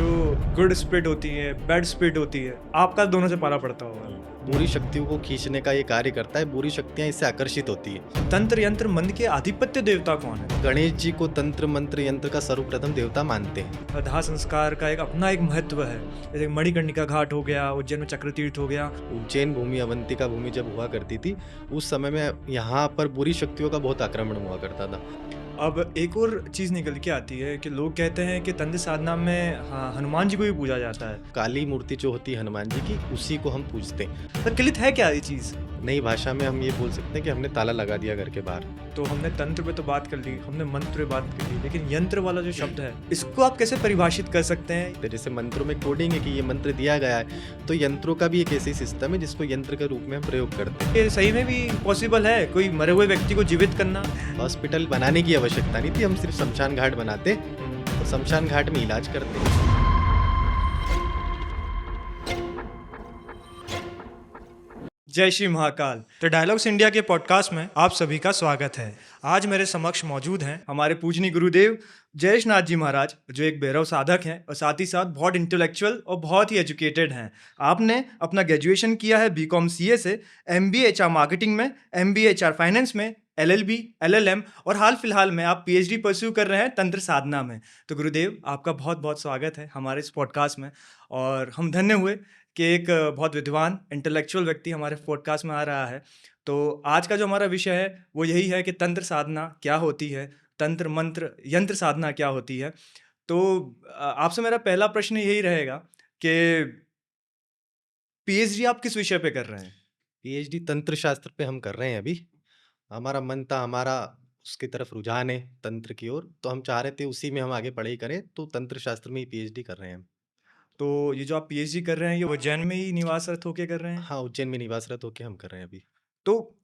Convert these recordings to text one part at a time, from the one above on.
जो good spirit होती है, बैड स्पिरिट होती है, आपका दोनों से पाला पड़ता होगा। बुरी शक्तियों को खींचने का ये कार्य करता है। बुरी शक्तियां इससे आकर्षित होती है। तंत्र यंत्र मंत्र के आधिपत्य देवता कौन है? गणेश जी को तंत्र मंत्र यंत्र का सर्वप्रथम देवता मानते हैं। दाह संस्कार का एक अपना एक महत्व है। जैसे मणिकर्णिका घाट हो गया, उज्जैन में चक्र तीर्थ हो गया। उज्जैन भूमि अवंतिका भूमि जब हुआ करती थी, उस समय में यहाँ पर बुरी शक्तियों का बहुत आक्रमण हुआ करता था। अब एक और चीज़ निकल के आती है कि लोग कहते हैं कि तंत्र साधना में हनुमान जी को भी पूजा जाता है। काली मूर्ति जो होती है हनुमान जी की, उसी को हम पूजते हैं। तो किलित है क्या ये चीज़? नई भाषा में हम ये बोल सकते हैं कि हमने ताला लगा दिया घर के बाहर। तो हमने तंत्र पे तो बात कर ली, हमने मंत्र पे बात कर ली, लेकिन यंत्र वाला जो शब्द है, इसको आप कैसे परिभाषित कर सकते हैं? तो जैसे मंत्रों में कोडिंग है कि ये मंत्र दिया गया है, तो यंत्रों का भी एक ऐसी सिस्टम है जिसको यंत्र के रूप में हम प्रयोग करते हैं। ये सही में भी पॉसिबल है कोई मरे हुए व्यक्ति को जीवित करना? हॉस्पिटल बनाने की आवश्यकता नहीं थी, हम सिर्फ शमशान घाट बनाते और शमशान घाट में इलाज करते। जय श्री महाकाल। तो डायलॉग्स इंडिया के पॉडकास्ट में आप सभी का स्वागत है। आज मेरे समक्ष मौजूद हैं हमारे पूजनीय गुरुदेव जयेश नाथ जी महाराज, जो एक भैरव साधक हैं और साथ ही साथ बहुत इंटेलेक्चुअल और बहुत ही एजुकेटेड हैं। आपने अपना ग्रेजुएशन किया है बीकॉम सीए से, एमबीए एचआर मार्केटिंग में, एमबीए एचआर फाइनेंस में, एलएलबी, एलएलएम और हाल फिलहाल में आप पीएचडी परस्यू कर रहे हैं तंत्र साधना में। तो गुरुदेव, आपका बहुत बहुत स्वागत है हमारे इस पॉडकास्ट में। और हम धन्य हुए कि एक बहुत विद्वान इंटेलेक्चुअल व्यक्ति हमारे पॉडकास्ट में आ रहा है। तो आज का जो हमारा विषय है वो यही है कि तंत्र साधना क्या होती है, तंत्र मंत्र यंत्र साधना क्या होती है। तो आपसे मेरा पहला प्रश्न यही रहेगा कि पीएचडी आप किस विषय पे कर रहे हैं? पीएचडी तंत्र शास्त्र पे हम कर रहे हैं अभी। हमारा मन था, हमारा उसकी तरफ रुझान है तंत्र की ओर, तो हम चाह रहे थे उसी में हम आगे पढ़ाई करें, तो तंत्र शास्त्र में ही पीएचडी कर रहे हैं हम। तो ये जो आप पीएचडी कर रहे हैं, ये उज्जैन में ही निवासरत होके कर रहे हैं? हाँ, उज्जैन में निवासरत होके हम कर रहे हैं अभी। तो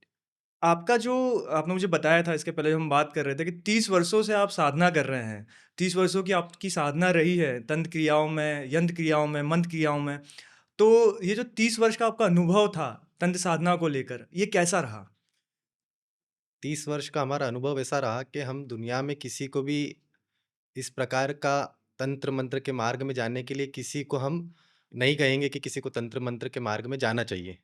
आपका जो आपने मुझे बताया था इसके पहले, हम बात कर रहे थे कि 30 वर्षों से आप साधना कर रहे हैं। 30 वर्षों की आपकी साधना रही है तंत्र क्रियाओं में, यंत्र क्रियाओं में, मंत्र क्रियाओं में। तो ये जो 30 वर्ष का आपका अनुभव था तंत्र साधना को लेकर, ये कैसा रहा? 30 वर्ष का हमारा अनुभव ऐसा रहा कि हम दुनिया में किसी को भी इस प्रकार का तंत्र मंत्र के मार्ग में जाने के लिए किसी को हम नहीं कहेंगे कि किसी को तंत्र मंत्र के मार्ग में जाना चाहिए।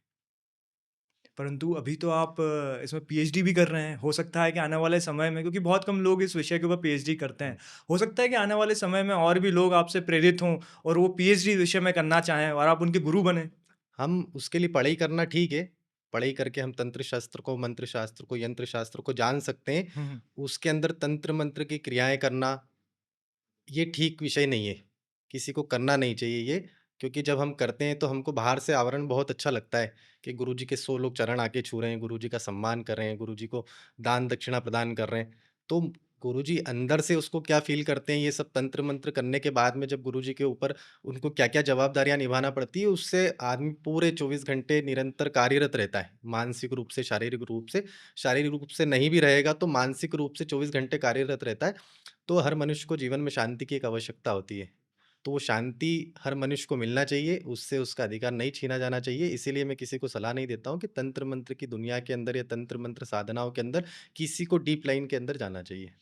परंतु अभी तो आप इसमें पीएचडी भी कर रहे हैं। हो सकता है कि आने वाले समय में, क्योंकि बहुत कम लोग इस विषय के ऊपर पीएचडी करते हैं, हो सकता है कि आने वाले समय में और भी लोग आपसे प्रेरित हों और वो पीएचडी विषय में करना चाहें और आप उनके गुरु बने। हम उसके लिए पढ़ाई करना ठीक है, पढ़ाई करके हम तंत्र शास्त्र को, मंत्र शास्त्र को, यंत्र शास्त्र को जान सकते हैं। हुँ, हुँ। उसके अंदर तंत्र मंत्र की क्रियाएँ करना, ये ठीक विषय नहीं है। किसी को करना नहीं चाहिए ये, क्योंकि जब हम करते हैं तो हमको बाहर से आवरण बहुत अच्छा लगता है कि गुरुजी के 100 लोग चरण आके छू रहे हैं, गुरुजी का सम्मान कर रहे हैं, गुरुजी को दान दक्षिणा प्रदान कर रहे हैं। तो गुरुजी अंदर से उसको क्या फ़ील करते हैं, ये सब तंत्र मंत्र करने के बाद में जब गुरुजी के ऊपर उनको क्या-क्या जवाबदारियाँ निभाना पड़ती है, उससे आदमी पूरे 24 घंटे निरंतर कार्यरत रहता है। मानसिक रूप से, शारीरिक रूप से। शारीरिक रूप से नहीं भी रहेगा तो मानसिक रूप से 24 घंटे कार्यरत रहता है। तो हर मनुष्य को जीवन में शांति की एक आवश्यकता होती है। तो वो शांति हर मनुष्य को मिलना चाहिए, उससे उसका अधिकार नहीं छीना जाना चाहिए। इसीलिए मैं किसी को सलाह नहीं देता हूँ कि तंत्र मंत्र की दुनिया के अंदर या तंत्र मंत्र साधनाओं के अंदर किसी को डीप लाइन के अंदर जाना चाहिए।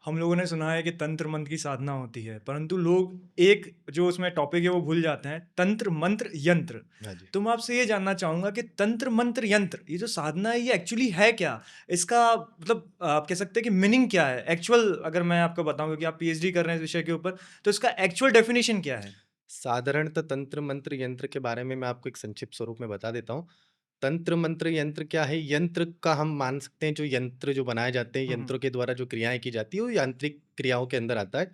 हम लोगों ने सुना है कि तंत्र मंत्र की साधना होती है, परंतु लोग एक जो उसमें टॉपिक है वो भूल जाते हैं, तंत्र मंत्र यंत्र। हाँ जी। तो मैं आपसे ये जानना चाहूँगा कि तंत्र मंत्र यंत्र, ये जो साधना है ये एक्चुअली है क्या? इसका मतलब आप कह सकते हैं कि मीनिंग क्या है? एक्चुअल अगर मैं आपको बताऊँ, क्योंकि आप पीएचडी कर रहे हैं इस विषय के ऊपर, तो इसका एक्चुअल डेफिनिशन क्या है? साधारणतः तंत्र मंत्र यंत्र के बारे में मैं आपको एक संक्षिप्त स्वरूप में बता देता हूँ। तंत्र मंत्र यंत्र क्या है? यंत्र का हम मान सकते हैं, जो यंत्र जो बनाए जाते हैं, हुँ, हुँ। यंत्रों के द्वारा जो क्रियाएँ की जाती है, वो यांत्रिक क्रियाओं के अंदर आता है।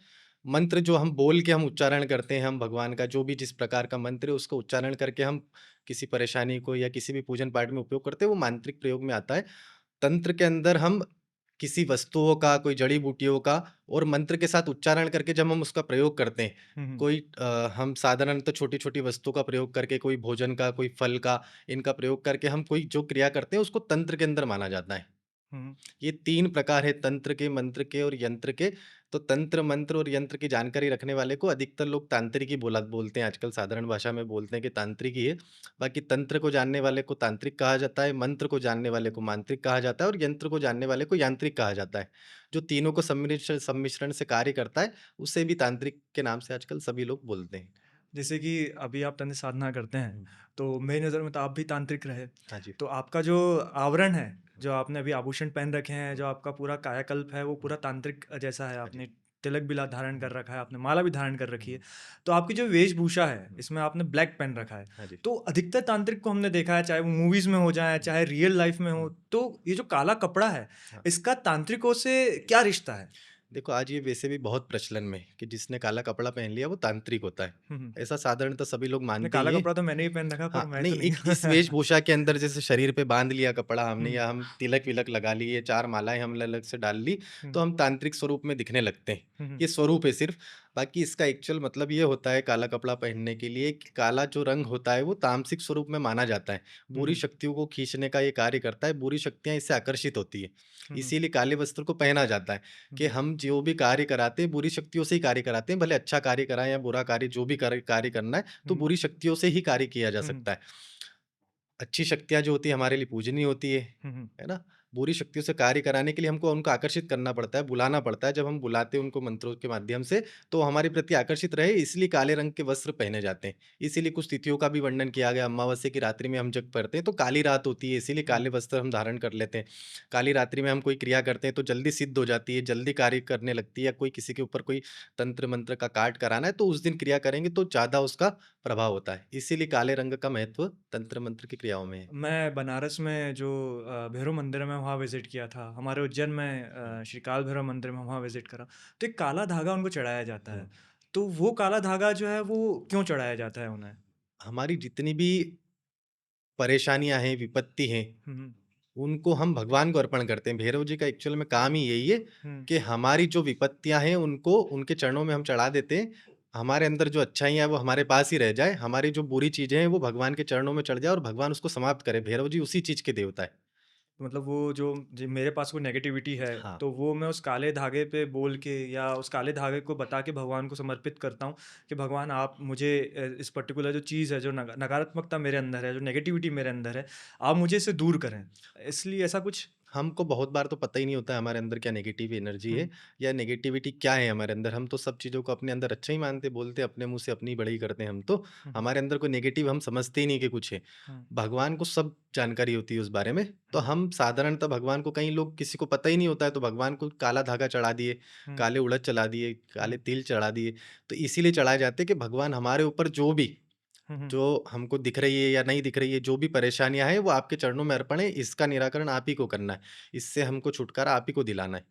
मंत्र जो हम बोल के हम उच्चारण करते हैं, हम भगवान का जो भी जिस प्रकार का मंत्र है, उसको उच्चारण करके हम किसी परेशानी को या किसी भी पूजन पाठ में उपयोग करते हैं, वो मांत्रिक प्रयोग में आता है। तंत्र के अंदर हम किसी वस्तुओं का, कोई जड़ी-बूटियों का और मंत्र के साथ उच्चारण करके जब हम उसका प्रयोग करते हैं, हुँ, हुँ। कोई हम साधारणतः छोटी-छोटी वस्तु का प्रयोग करके, कोई भोजन का, कोई फल का, इनका प्रयोग करके हम कोई जो क्रिया करते हैं, उसको तंत्र के अंदर माना जाता है। हुँ, हुँ। ये 3 प्रकार है तंत्र के, मंत्र के और यंत्र के। तो तंत्र, मंत्र और यंत्र की जानकारी रखने वाले को अधिकतर लोग तांत्रिक ही बोलते हैं, आजकल साधारण भाषा में बोलते हैं कि तांत्रिक ही है। बाकी तंत्र को जानने वाले को तांत्रिक कहा जाता है, मंत्र को जानने वाले को मांत्रिक कहा जाता है और यंत्र को जानने वाले को यांत्रिक कहा जाता है। जो तीनों को सम्मिश्रण से कार्य करता है, उसे भी तांत्रिक के नाम से आजकल सभी लोग बोलते हैं। जैसे कि अभी आप तंत्र साधना करते हैं, हुँ। तो मेरी नज़र में तो आप भी तांत्रिक रहे। हाँ जी। तो आपका जो आवरण है, जो आपने अभी आभूषण पहन रखे हैं, जो आपका पूरा कायाकल्प है, वो हुँ। पूरा तांत्रिक जैसा है। हाँ जी। आपने तिलक भी ला धारण कर हुँ, रखा है, आपने माला भी धारण कर रखी है। हुँ, तो आपकी जो वेशभूषा है, हुँ। इसमें आपने ब्लैक पहन रखा है। हाँ जी। तो अधिकतर तांत्रिक को हमने देखा है, चाहे वो मूवीज़ में हो जाएँ, हुँ, चाहे रियल लाइफ़ में हो, हुँ। तो ये जो काला कपड़ा है, हाँ। इसका तांत्रिकों से क्या रिश्ता है? देखो, आज ये वैसे भी बहुत प्रचलन में है कि जिसने काला कपड़ा पहन लिया वो तांत्रिक होता है। हुँ, हुँ। ऐसा साधारणतः सभी लोग नहीं, मानते ही काला हैं। कपड़ा तो मैंने भी पहन रखा, पर हाँ, मैं नहीं, तो नहीं। एक इस वेशभूषा के अंदर जैसे शरीर पे बाँध लिया कपड़ा हमने हुँ, या हम तिलक-विलक लगा लिए, 4 मालाएँ हमने अलग से डाल ली, हुँ, तो हम तांत्रिक स्वरूप में दिखने लगते हैं। हुँ, हुँ, ये स्वरूप है सिर्फ़, बाकी इसका एक्चुअल मतलब ये होता है काला कपड़ा पहनने के लिए कि काला जो रंग होता है वो तामसिक स्वरूप में माना जाता है। हुँ, बुरी हुँ, शक्तियों को खींचने का ये कार्य करता है, बुरी शक्तियाँ इससे आकर्षित होती हैं। हुँ, हुँ, इसीलिए काले वस्त्र को पहना जाता है हुँ, कि हम जो भी कार्य कराते हैं, बुरी शक्तियों से ही कार्य कराते हैं, भले अच्छा कार्य कराएँ या बुरा कार्य जो भी कार्य करना है, तो हुँ, बुरी शक्तियों से ही कार्य किया जा हुँ, हुँ, सकता है। अच्छी शक्तियाँ जो होती है हमारे लिए पूजनीय होती हुँ, हुँ, है ना? बुरी शक्तियों से कार्य कराने के लिए हमको उनको आकर्षित करना पड़ता है, बुलाना पड़ता है। जब हम बुलाते हैं उनको मंत्रों के माध्यम से, तो हमारे प्रति आकर्षित रहे इसलिए काले रंग के वस्त्र पहने जाते हैं। इसीलिए कुछ तिथियों का भी वर्णन किया गया, अमावस्या की रात्रि में हम जब पढ़ते हैं तो काली रात होती है, इसीलिए हुँ, काले वस्त्र हम धारण कर लेते हैं। काली रात्रि में हम कोई क्रिया करते हैं तो जल्दी सिद्ध हो जाती है, जल्दी कार्य करने लगती है या कोई किसी के ऊपर कोई तंत्र-मंत्र का काट कराना है तो उस दिन क्रिया करेंगे तो ज़्यादा उसका प्रभाव होता है। इसीलिए काले रंग का महत्व तंत्र-मंत्र की क्रियाओं में है। मैं बनारस में जो भैरव मंदिर है, मैं वहाँ विज़िट किया था। हमारे उज्जैन में हुँ, श्री काल भैरव मंदिर में वहाँ विज़िट करा। तो एक काला धागा उनको चढ़ाया जाता हुँ। है। तो वो काला धागा जो है, वो क्यों चढ़ाया जाता है उन्हें? हमारी जितनी भी परेशानियाँ हैं, विपत्ति हैं, हुँ, हुँ, उनको हम भगवान को अर्पण करते हैं। भैरव जी का एक्चुअल में काम ही यही है हुँ, कि हमारी जो विपत्तियाँ हैं, उनको उनके चरणों में हम चढ़ा देते हैं। हमारे अंदर जो अच्छाइयाँ हैं, वो हमारे पास ही रह जाए। हमारी जो बुरी चीज़ें हैं, वो भगवान के चरणों में चढ़ जाए और भगवान उसको समाप्त करे। भैरव जी उसी चीज़ के देवता हैं। तो मतलब वो जो मेरे पास कोई नेगेटिविटी है, हाँ। तो वो मैं उस काले धागे पे बोल के या उस काले धागे को बता के भगवान को समर्पित करता हूँ कि भगवान आप मुझे इस पर्टिकुलर जो चीज़ है, जो नकारात्मकता मेरे अंदर है, जो नेगेटिविटी मेरे अंदर है, आप मुझे इसे दूर करें। इसलिए ऐसा कुछ? हमको बहुत बार तो पता ही नहीं होता है हमारे अंदर क्या नेगेटिव एनर्जी हुँ, है या नेगेटिविटी क्या है हमारे अंदर। हम तो सब चीज़ों को अपने अंदर अच्छा ही मानते, बोलते अपने मुँह से अपनी बड़ाई करते हैं हम तो। हुँ, हुँ, हमारे अंदर कोई नेगेटिव हम समझते ही नहीं कि कुछ है। हुँ, भगवान को सब जानकारी होती है उस बारे में। तो हुँ, हम साधारणतः भगवान को कई लोग किसी को पता ही नहीं होता है तो भगवान को काला धागा चढ़ा दिए, हुँ, काले उड़द चला दिए, काले हुँ, तिल चढ़ा दिए। तो इसीलिए चढ़ाए जाते हैं कि भगवान हमारे ऊपर हुँ, हुँ। जो हमको दिख रही है या नहीं दिख रही है, जो भी परेशानियाँ हैं वो आपके चरणों में अर्पण है, इसका निराकरण आप ही को करना है। इससे हमको छुटकारा आप ही को दिलाना है।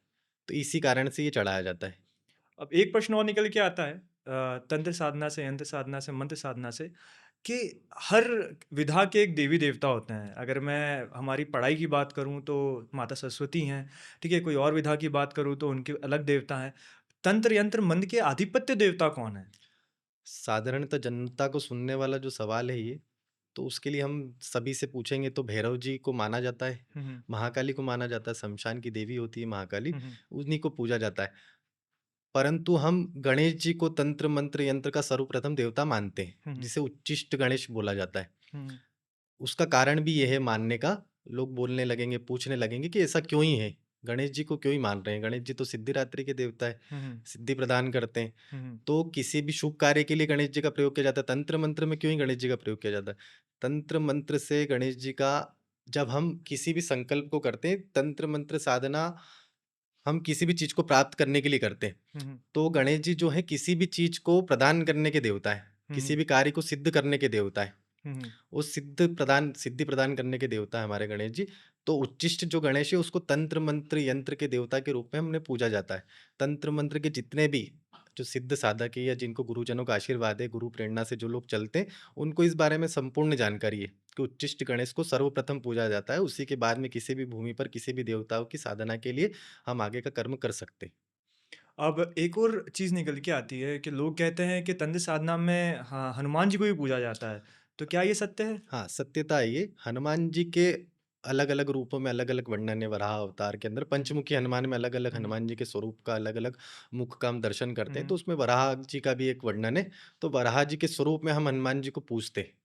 तो इसी कारण से ये चढ़ाया जाता है। अब एक प्रश्न और निकल के आता है तंत्र साधना से, यंत्र साधना से, मंत्र साधना से, कि हर विधा के एक देवी देवता होते हैं। अगर मैं हमारी पढ़ाई की बात करूं तो माता सरस्वती हैं, ठीक है? कोई और विधा की बात करूं तो उनके अलग देवता हैं। तंत्र यंत्र मंत्र के आधिपत्य देवता कौन है? साधारणतः जनता को सुनने वाला जो सवाल है ये, तो उसके लिए हम सभी से पूछेंगे तो भैरव जी को माना जाता है, हम्म, महाकाली को माना जाता है, श्मशान की देवी होती है महाकाली, हम्म, उन्हीं को पूजा जाता है। परंतु हम गणेश जी को तंत्र, मंत्र, यंत्र का सर्वप्रथम देवता मानते हैं, हम्म, जिसे उच्चिष्ट गणेश बोला जाता है। हम्म, उसका कारण भी ये है मानने का, लोग बोलने लगेंगे, पूछने लगेंगे कि ऐसा क्यों ही है? गणेश जी को क्यों ही मान रहे हैं? गणेश जी तो सिद्धिदात्री के देवता है, हम्म, सिद्धि प्रदान करते हैं। हम्म, तो किसी भी शुभ कार्य के लिए गणेश जी का प्रयोग किया जाता है। तंत्र मंत्र में क्यों ही गणेश जी का प्रयोग किया जाता है? तंत्र मंत्र से गणेश जी का जब हम किसी भी संकल्प को करते हैं, तंत्र मंत्र साधना हम किसी भी चीज़ को प्राप्त करने के लिए करते हैं। हम्म, तो गणेश जी जो है किसी भी चीज़ को प्रदान करने के देवता है, किसी हम्म, भी कार्य को सिद्ध करने के देवता है। हम्म, वो सिद्धि प्रदान करने के देवता है हमारे गणेश जी। तो उच्चिष्ट जो गणेश है उसको तंत्र मंत्र यंत्र के देवता के रूप में हमने पूजा जाता है। तंत्र मंत्र के जितने भी जो सिद्ध साधक है या जिनको गुरुजनों का आशीर्वाद है, गुरु प्रेरणा से जो लोग चलते हैं, उनको इस बारे में संपूर्ण जानकारी है कि उच्चिष्ट गणेश को सर्वप्रथम पूजा जाता है। उसी के बाद में किसी भी भूमि पर किसी भी देवताओं की साधना के लिए हम आगे का कर्म कर सकते हैं। अब एक और चीज़ निकल के आती है कि लोग कहते हैं कि तंत्र साधना में हाँ, हनुमान जी को भी पूजा जाता है। तो क्या ये सत्य है? हाँ, सत्यता है ये। हनुमान जी के अलग-अलग रूपों में अलग-अलग वर्णन है वराह अवतार के अंदर। हुँ, पंचमुखी हनुमान में अलग-अलग हुँ, हनुमान जी के स्वरूप का अलग-अलग मुख का हम दर्शन करते हैं, हुँ। तो उसमें वराह जी का भी एक वर्णन है। तो वराह जी के स्वरूप में हम हनुमान जी को पूजते हैं।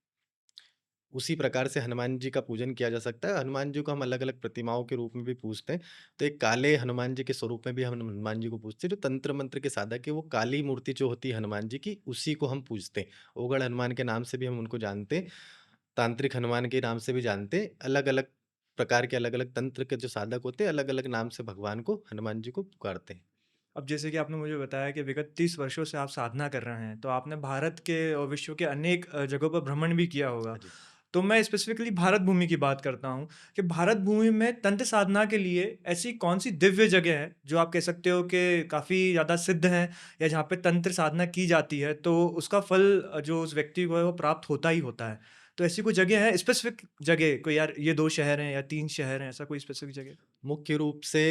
उसी प्रकार से हनुमान जी का पूजन किया जा सकता है। हनुमान जी को हम अलग-अलग प्रतिमाओं के रूप में भी पूजते हैं। तो एक काले हनुमान जी के स्वरूप में भी हम हनुमान जी को पूजते हैं। जो तंत्र मंत्र के साधक है, वो काली मूर्ति जो होती है हनुमान जी की, उसी को हम पूजते हैं। ओगढ़ हनुमान के नाम से भी हम उनको जानते हैं। तांत्रिक हनुमान के नाम से भी जानते हैं। अलग-अलग प्रकार के अलग-अलग तंत्र के जो साधक होते हैं, अलग-अलग नाम से भगवान को, हनुमान जी को पुकारते हैं। अब जैसे कि आपने मुझे बताया कि विगत 30 वर्षों से आप साधना कर रहे हैं, तो आपने भारत के और विश्व के अनेक जगहों पर भ्रमण भी किया होगा। हाँ जी। तो मैं स्पेसिफिकली भारत भूमि की बात करता हूँ कि भारत भूमि में तंत्र साधना के लिए ऐसी कौन-सी दिव्य जगह है, जो आप कह सकते हो कि काफ़ी ज़्यादा सिद्ध हैं या जहाँ पे तंत्र साधना की जाती है, तो उसका फल जो उस व्यक्ति को है, वो प्राप्त होता ही होता है। तो ऐसी कोई जगह है, स्पेसिफिक जगह, कोई यार ये 2 शहर हैं या 3 शहर हैं, ऐसा कोई स्पेसिफिक जगह? मुख्य रूप से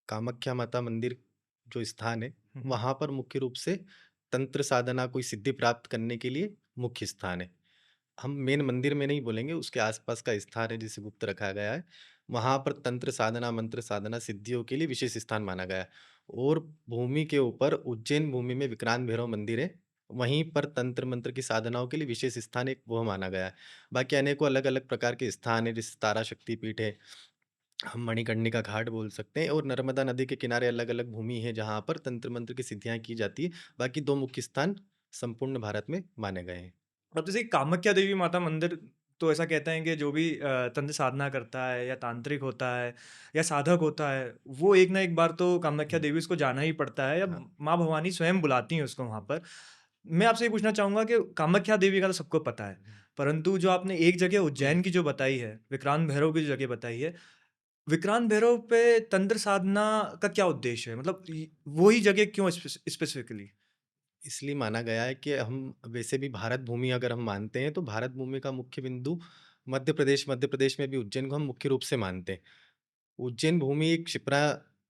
कामाख्या माता मंदिर जो स्थान है, हुँ, हुँ। वहाँ पर मुख्य रूप से तंत्र साधना कोई सिद्धि प्राप्त करने के लिए मुख्य स्थान है। हम मेन मंदिर में नहीं बोलेंगे, उसके आस-पास का स्थान है जिसे गुप्त रखा गया है। वहाँ पर तंत्र साधना, मंत्र साधना, सिद्धियों के लिए विशेष स्थान माना गया है। और भूमि के ऊपर उज्जैन भूमि में विक्रांत भैरव मंदिर है। वहीं पर तंत्र मंत्र की साधनाओं के लिए विशेष स्थान एक वो माना गया है। बाकी अनेकों अलग-अलग प्रकार के स्थान हैं, जैसे तारा शक्तिपीठ है, हम मणिकर्णिका घाट बोल सकते हैं, और नर्मदा नदी के किनारे अलग-अलग भूमि है जहाँ पर तंत्र मंत्र की सिद्धियाँ की जाती है। बाकी 2 मुख्य स्थान संपूर्ण भारत में माने गए हैं। अब जैसे कामाख्या देवी माता मंदिर, तो ऐसा कहते हैं कि जो भी तंत्र साधना करता है या तांत्रिक होता है या साधक होता है, वो एक ना एक बार तो कामाख्या हुँ, देवी उसको जाना ही पड़ता है या हाँ। माँ भवानी स्वयं बुलाती हैं उसको वहाँ पर। मैं आपसे ये पूछना चाहूँगा कि कामाख्या देवी का तो सबको पता है, हुँ, परंतु जो आपने एक जगह हुँ। उज्जैन की जो बताई है, विक्रांत भैरव की जो जगह बताई है, विक्रांत भैरव पे तंत्र साधना का क्या उद्देश्य है? मतलब वो ही जगह क्यों स्पेसिफिकली? इसलिए माना गया है कि हम वैसे भी भारत भूमि अगर हम मानते हैं, तो भारत भूमि का मुख्य बिंदु मध्य प्रदेश में भी उज्जैन को हम मुख्य रूप से मानते हैं। उज्जैन भूमि एक क्षिप्रा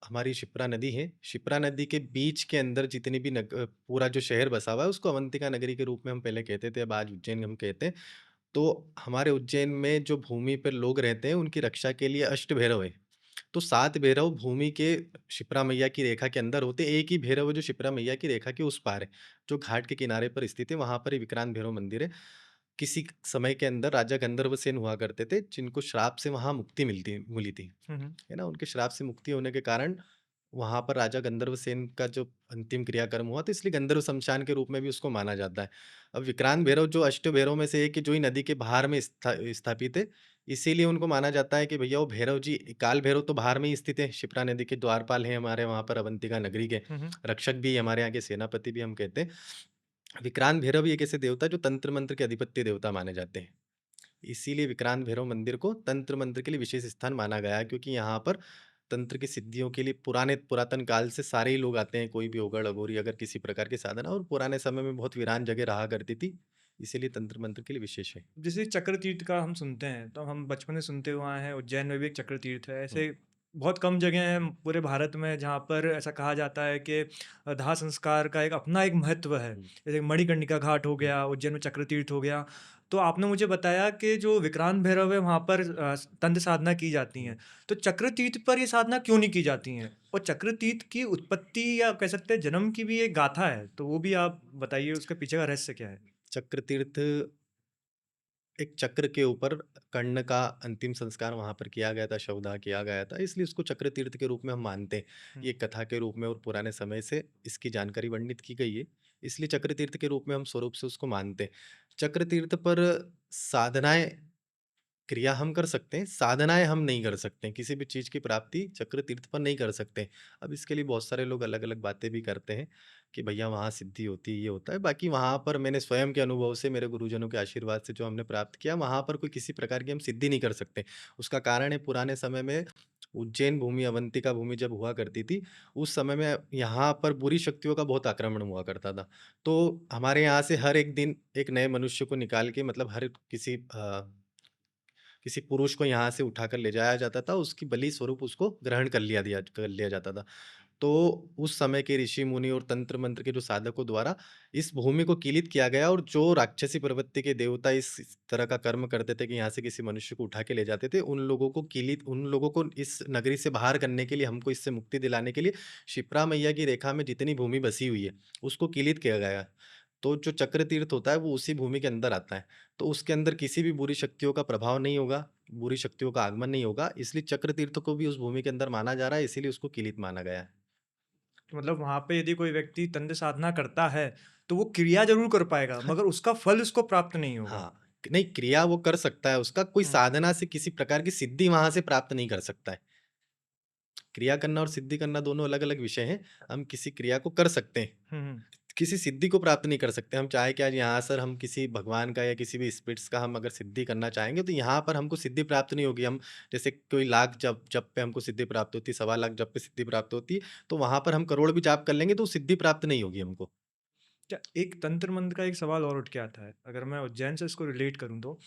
हमारी क्षिप्रा नदी है। क्षिप्रा नदी के बीच के अंदर जितनी भी पूरा जो शहर बसा हुआ है, उसको अवंतिका नगरी के रूप में हम पहले कहते थे, अब आज उज्जैन हम कहते हैं। तो हमारे उज्जैन में जो भूमि पर लोग रहते हैं, उनकी रक्षा के लिए अष्टभैरव है। तो 7 भैरव भूमि के शिप्रा मैया की रेखा के अंदर होते हैं, एक ही भैरव है जो शिप्रा मैया की रेखा के उस पार है, जो घाट के किनारे पर स्थित है, वहाँ पर ही विक्रांत भैरव मंदिर है। किसी समय के अंदर राजा गंधर्वसेन हुआ करते थे, जिनको श्राप से वहाँ मुक्ति मिली थी, हुँ, हुँ। है ना? उनके श्राप से मुक्ति होने के कारण वहाँ पर राजा गंधर्वसेन का जो अंतिम क्रियाकर्म हुआ, तो इसलिए गंधर्व शमशान के रूप में भी उसको माना जाता है। अब विक्रांत भैरव जो अष्टभैरव में से एक है, जो ही नदी के बाहर में स्थापित है, इसीलिए उनको माना जाता है कि भैया वो भैरव जी, काल भैरव तो बाहर में ही स्थित है, क्षिप्रा नदी के द्वारपाल हैं हमारे वहाँ पर अवंतिका नगरी के, हुँ, हुँ। रक्षक भी हमारे यहाँ के सेनापति भी हम कहते हैं। विक्रांत भैरव ही एक ऐसे देवता जो तंत्र मंत्र के अधिपत्य देवता माने जाते हैं। इसीलिए विक्रांत भैरव मंदिर को तंत्र मंत्र के लिए विशेष स्थान माना गया है, क्योंकि यहाँ पर तंत्र की सिद्धियों के लिए पुरातन काल से सारे ही लोग आते हैं, कोई भी ओगड़ अघोरी अगर किसी प्रकार की साधना, और पुराने समय में बहुत वीरान जगह रहा करती थी, इसीलिए तंत्र मंत्र के लिए विशेष है। जैसे चक्र तीर्थ का हम सुनते हैं, तो हम बचपन से सुनते हुए आए हैं, उज्जैन में भी एक चक्र तीर्थ है। हम्म, ऐसे बहुत कम जगह हैं पूरे भारत में जहाँ पर ऐसा कहा जाता है कि दाह संस्कार का एक अपना एक महत्व है। हम्म, जैसे मणिकर्णिका घाट हो हम्म, गया, उज्जैन में चक्र तीर्थ हो गया। तो आपने मुझे बताया कि जो विक्रांत भैरव है वहाँ पर तंत्र साधना की जाती हम्म। हैं। तो चक्र तीर्थ पर ये साधना क्यों नहीं की जाती हैं? और चक्र तीर्थ की उत्पत्ति या कह सकते हैं जन्म की भी एक गाथा है, तो वो भी आप बताइए, उसके पीछे का रहस्य क्या है? चक्र तीर्थ एक चक्र के ऊपर कर्ण का अंतिम संस्कार वहां पर किया गया था, शवदाह किया गया था, इसलिए उसको चक्र तीर्थ के रूप में हम मानते हैं। हुँ, ये कथा के रूप में और पुराने समय से इसकी जानकारी वर्णित की गई है, इसलिए चक्र तीर्थ के रूप में हम स्वरूप से उसको मानते हैं। चक्र तीर्थ पर साधनाएं क्रिया हम कर सकते हैं, साधनाएँ हम नहीं कर सकते हैं, किसी भी चीज़ की प्राप्ति चक्र तीर्थ पर नहीं कर सकते। अब इसके लिए बहुत सारे लोग अलग-अलग बातें भी करते हैं कि भैया वहाँ सिद्धि होती है, ये होता है। बाकी वहाँ पर मैंने स्वयं के अनुभव से, मेरे गुरुजनों के आशीर्वाद से जो हमने प्राप्त किया, वहाँ पर कोई किसी प्रकार की हम सिद्धि नहीं कर सकते। उसका कारण है पुराने समय में उज्जैन भूमि, अवंतिका भूमि जब हुआ करती थी, उस समय में यहाँ पर बुरी शक्तियों का बहुत आक्रमण हुआ करता था। तो हमारे यहाँ से हर एक दिन एक नए मनुष्य को निकाल के, मतलब हर किसी पुरुष को यहाँ से उठाकर ले जाया जाता था, उसकी बलि स्वरूप उसको ग्रहण कर लिया जाता था। तो उस समय के ऋषि मुनि और तंत्र मंत्र के जो साधकों द्वारा इस भूमि को किलित किया गया, और जो राक्षसी प्रवृत्ति के देवता इस तरह का कर्म करते थे कि यहाँ से किसी मनुष्य को उठा के ले जाते थे, उन लोगों को इस नगरी से बाहर करने के लिए, हमको इससे मुक्ति दिलाने के लिए शिप्रा मैया की रेखा में जितनी भूमि बसी हुई है, उसको किलित किया गया। तो जो चक्र तीर्थ होता है वो उसी भूमि के अंदर आता है। तो उसके अंदर किसी भी बुरी शक्तियों का प्रभाव नहीं होगा, बुरी शक्तियों का आगमन नहीं होगा, इसलिए चक्र तीर्थ को भी उस भूमि के अंदर माना जा रहा है, इसीलिए उसको किलित माना गया है। तो मतलब वहाँ पे यदि कोई व्यक्ति तंत्र साधना करता है, तो वो क्रिया ज़रूर कर पाएगा, हाँ, मगर उसका फल उसको प्राप्त नहीं होगा। हाँ, नहीं, क्रिया वो कर सकता है, उसका कोई हुँ, साधना से किसी प्रकार की सिद्धि वहाँ से प्राप्त नहीं कर सकता है। क्रिया करना और सिद्धि करना दोनों अलग-अलग विषय हैं। हम किसी क्रिया को कर सकते हैं, हुँ, हुँ। किसी सिद्धि को प्राप्त नहीं कर सकते। हम चाहे कि आज यहाँ सर हम किसी भगवान का या किसी भी स्पिरिट्स का हम अगर सिद्धि करना चाहेंगे, तो यहाँ पर हमको सिद्धि प्राप्त नहीं होगी। हम जैसे कोई लाख जप जप पे हमको सिद्धि प्राप्त होती है, सवा लाख जप पे सिद्धि प्राप्त होती है, तो वहाँ पर हम करोड़ भी जाप कर लेंगे तो सिद्धि प्राप्त नहीं होगी हमको। क्या एक तंत्र मंत्र का एक सवाल और उठ के आता है, अगर मैं उज्जैन से इसको रिलेट करूँ तो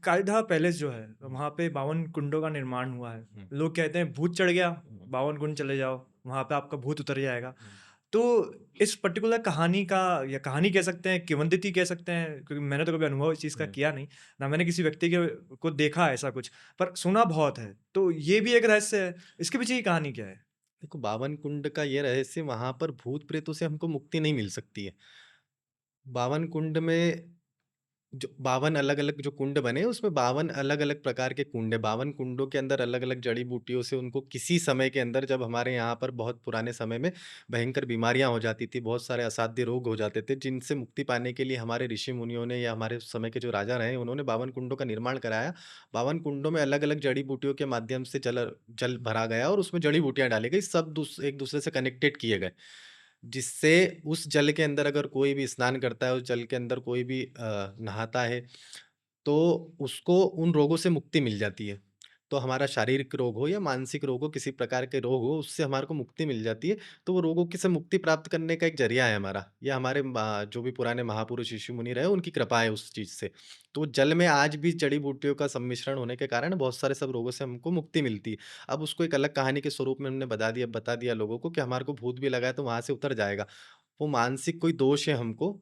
कायधा पैलेस जो है, हुँ, वहाँ पे 52 कुंडों का निर्माण हुआ है। हुँ, लोग कहते हैं भूत चढ़ गया, हुँ, 52 कुंड चले जाओ, वहाँ पे आपका भूत उतर जाएगा। हुँ, तो इस पर्टिकुलर कहानी का, या कहानी कह सकते हैं, किंवदंती कह सकते हैं, क्योंकि मैंने तो कभी अनुभव इस चीज़ का हुँ। किया नहीं, ना मैंने किसी व्यक्ति के को देखा ऐसा कुछ, पर सुना बहुत है। तो ये भी एक रहस्य है, इसके पीछे की कहानी क्या है? देखो, 52 कुंड का ये रहस्य, वहाँ पर भूत-प्रेतों से हमको मुक्ति नहीं मिल सकती है। 52 कुंड में जो 52 अलग-अलग जो कुंड बने, उसमें 52 अलग-अलग प्रकार के कुंड हैं। 52 कुंडों के अंदर अलग-अलग जड़ी-बूटियों से उनको किसी समय के अंदर, जब हमारे यहाँ पर बहुत पुराने समय में भयंकर बीमारियाँ हो जाती थी, बहुत सारे असाध्य रोग हो जाते थे, जिनसे मुक्ति पाने के लिए हमारे ऋषि-मुनियों ने या हमारे उस समय के जो राजा रहे, उन्होंने 52 कुंडों का निर्माण कराया। 52 कुंडों में अलग-अलग जड़ी-बूटियों के माध्यम से जल जल भरा गया और उसमें जड़ी-बूटियाँ डाली गई, सब एक-दूसरे से कनेक्टेड किए गए। जिससे उस जल के अंदर अगर कोई भी स्नान करता है, उस जल के अंदर कोई भी नहाता है, तो उसको उन रोगों से मुक्ति मिल जाती है। तो हमारा शारीरिक रोग हो या मानसिक रोग हो, किसी प्रकार के रोग हो, उससे हमारे को मुक्ति मिल जाती है। तो वो रोगों की से मुक्ति प्राप्त करने का एक ज़रिया है हमारा। या हमारे जो भी पुराने महापुरुष ऋषि-मुनि रहे, उनकी कृपा है उस चीज़ से। तो जल में आज भी जड़ी-बूटियों का सम्मिश्रण होने के कारण बहुत सारे सब रोगों से हमको मुक्ति मिलती है। अब उसको एक अलग कहानी के स्वरूप में हमने बता दिया लोगों को कि हमारे को भूत भी लगा है, तो वहाँ से उतर जाएगा। वो मानसिक कोई दोष है हमको,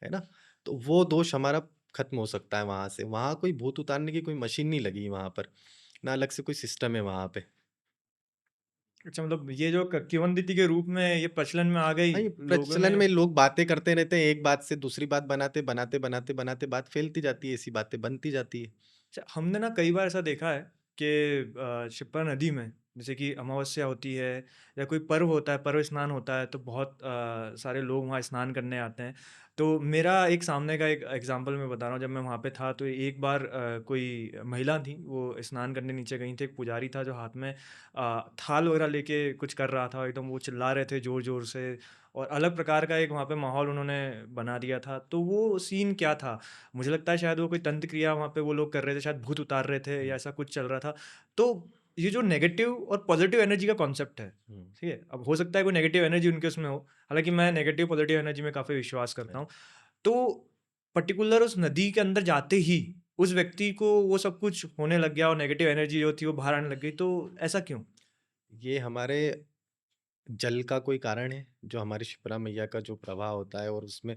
है ना? तो वो दोष हमारा खत्म हो सकता है वहाँ से। वहाँ कोई भूत उतारने की कोई मशीन नहीं लगी वहाँ पर, ना अलग से कोई सिस्टम है वहाँ पे। अच्छा, मतलब ये जो किंवदंती के रूप में ये प्रचलन में आ गई हाँ, ये लोगों प्रचलन ने। में लोग बातें करते रहते हैं, एक बात से दूसरी बात बनाते बात फैलती जाती है, ऐसी बातें बनती जाती है। अच्छा, हमने ना कई बार ऐसा देखा है कि शिप्रा नदी में जैसे कि अमावस्या होती है या कोई पर्व होता है, पर्व स्नान होता है, तो बहुत सारे लोग वहाँ स्नान करने आते हैं। तो मेरा एक सामने का एक एग्जांपल मैं बता रहा हूँ, जब मैं वहाँ पे था तो एक बार कोई महिला थी, वो स्नान करने नीचे गई थी। एक पुजारी था जो हाथ में थाल वगैरह लेके कुछ कर रहा था, एकदम वो चिल्ला रहे थे ज़ोर ज़ोर से, और अलग प्रकार का एक वहाँ पे माहौल उन्होंने बना दिया था। तो वो सीन क्या था? मुझे लगता है शायद वो कोई तंत्र क्रिया वहाँ पे वो लोग कर रहे थे, शायद भूत उतार रहे थे हुँ, या ऐसा कुछ चल रहा था। तो ये जो नेगेटिव और पॉजिटिव एनर्जी का कॉन्सेप्ट है, हुँ, ठीक है? अब हो सकता है कोई नेगेटिव एनर्जी उनके उसमें हो, हालाँकि मैं नेगेटिव पॉजिटिव एनर्जी में काफ़ी विश्वास करता नहीं। हूँ। तो पर्टिकुलर उस नदी के अंदर जाते ही उस व्यक्ति को वो सब कुछ होने लग गया और नेगेटिव एनर्जी जो थी वो बाहर आने लग गई, तो ऐसा क्यों? ये हमारे जल का कोई कारण है, जो हमारी शिप्रा मैया का जो प्रवाह होता है और उसमें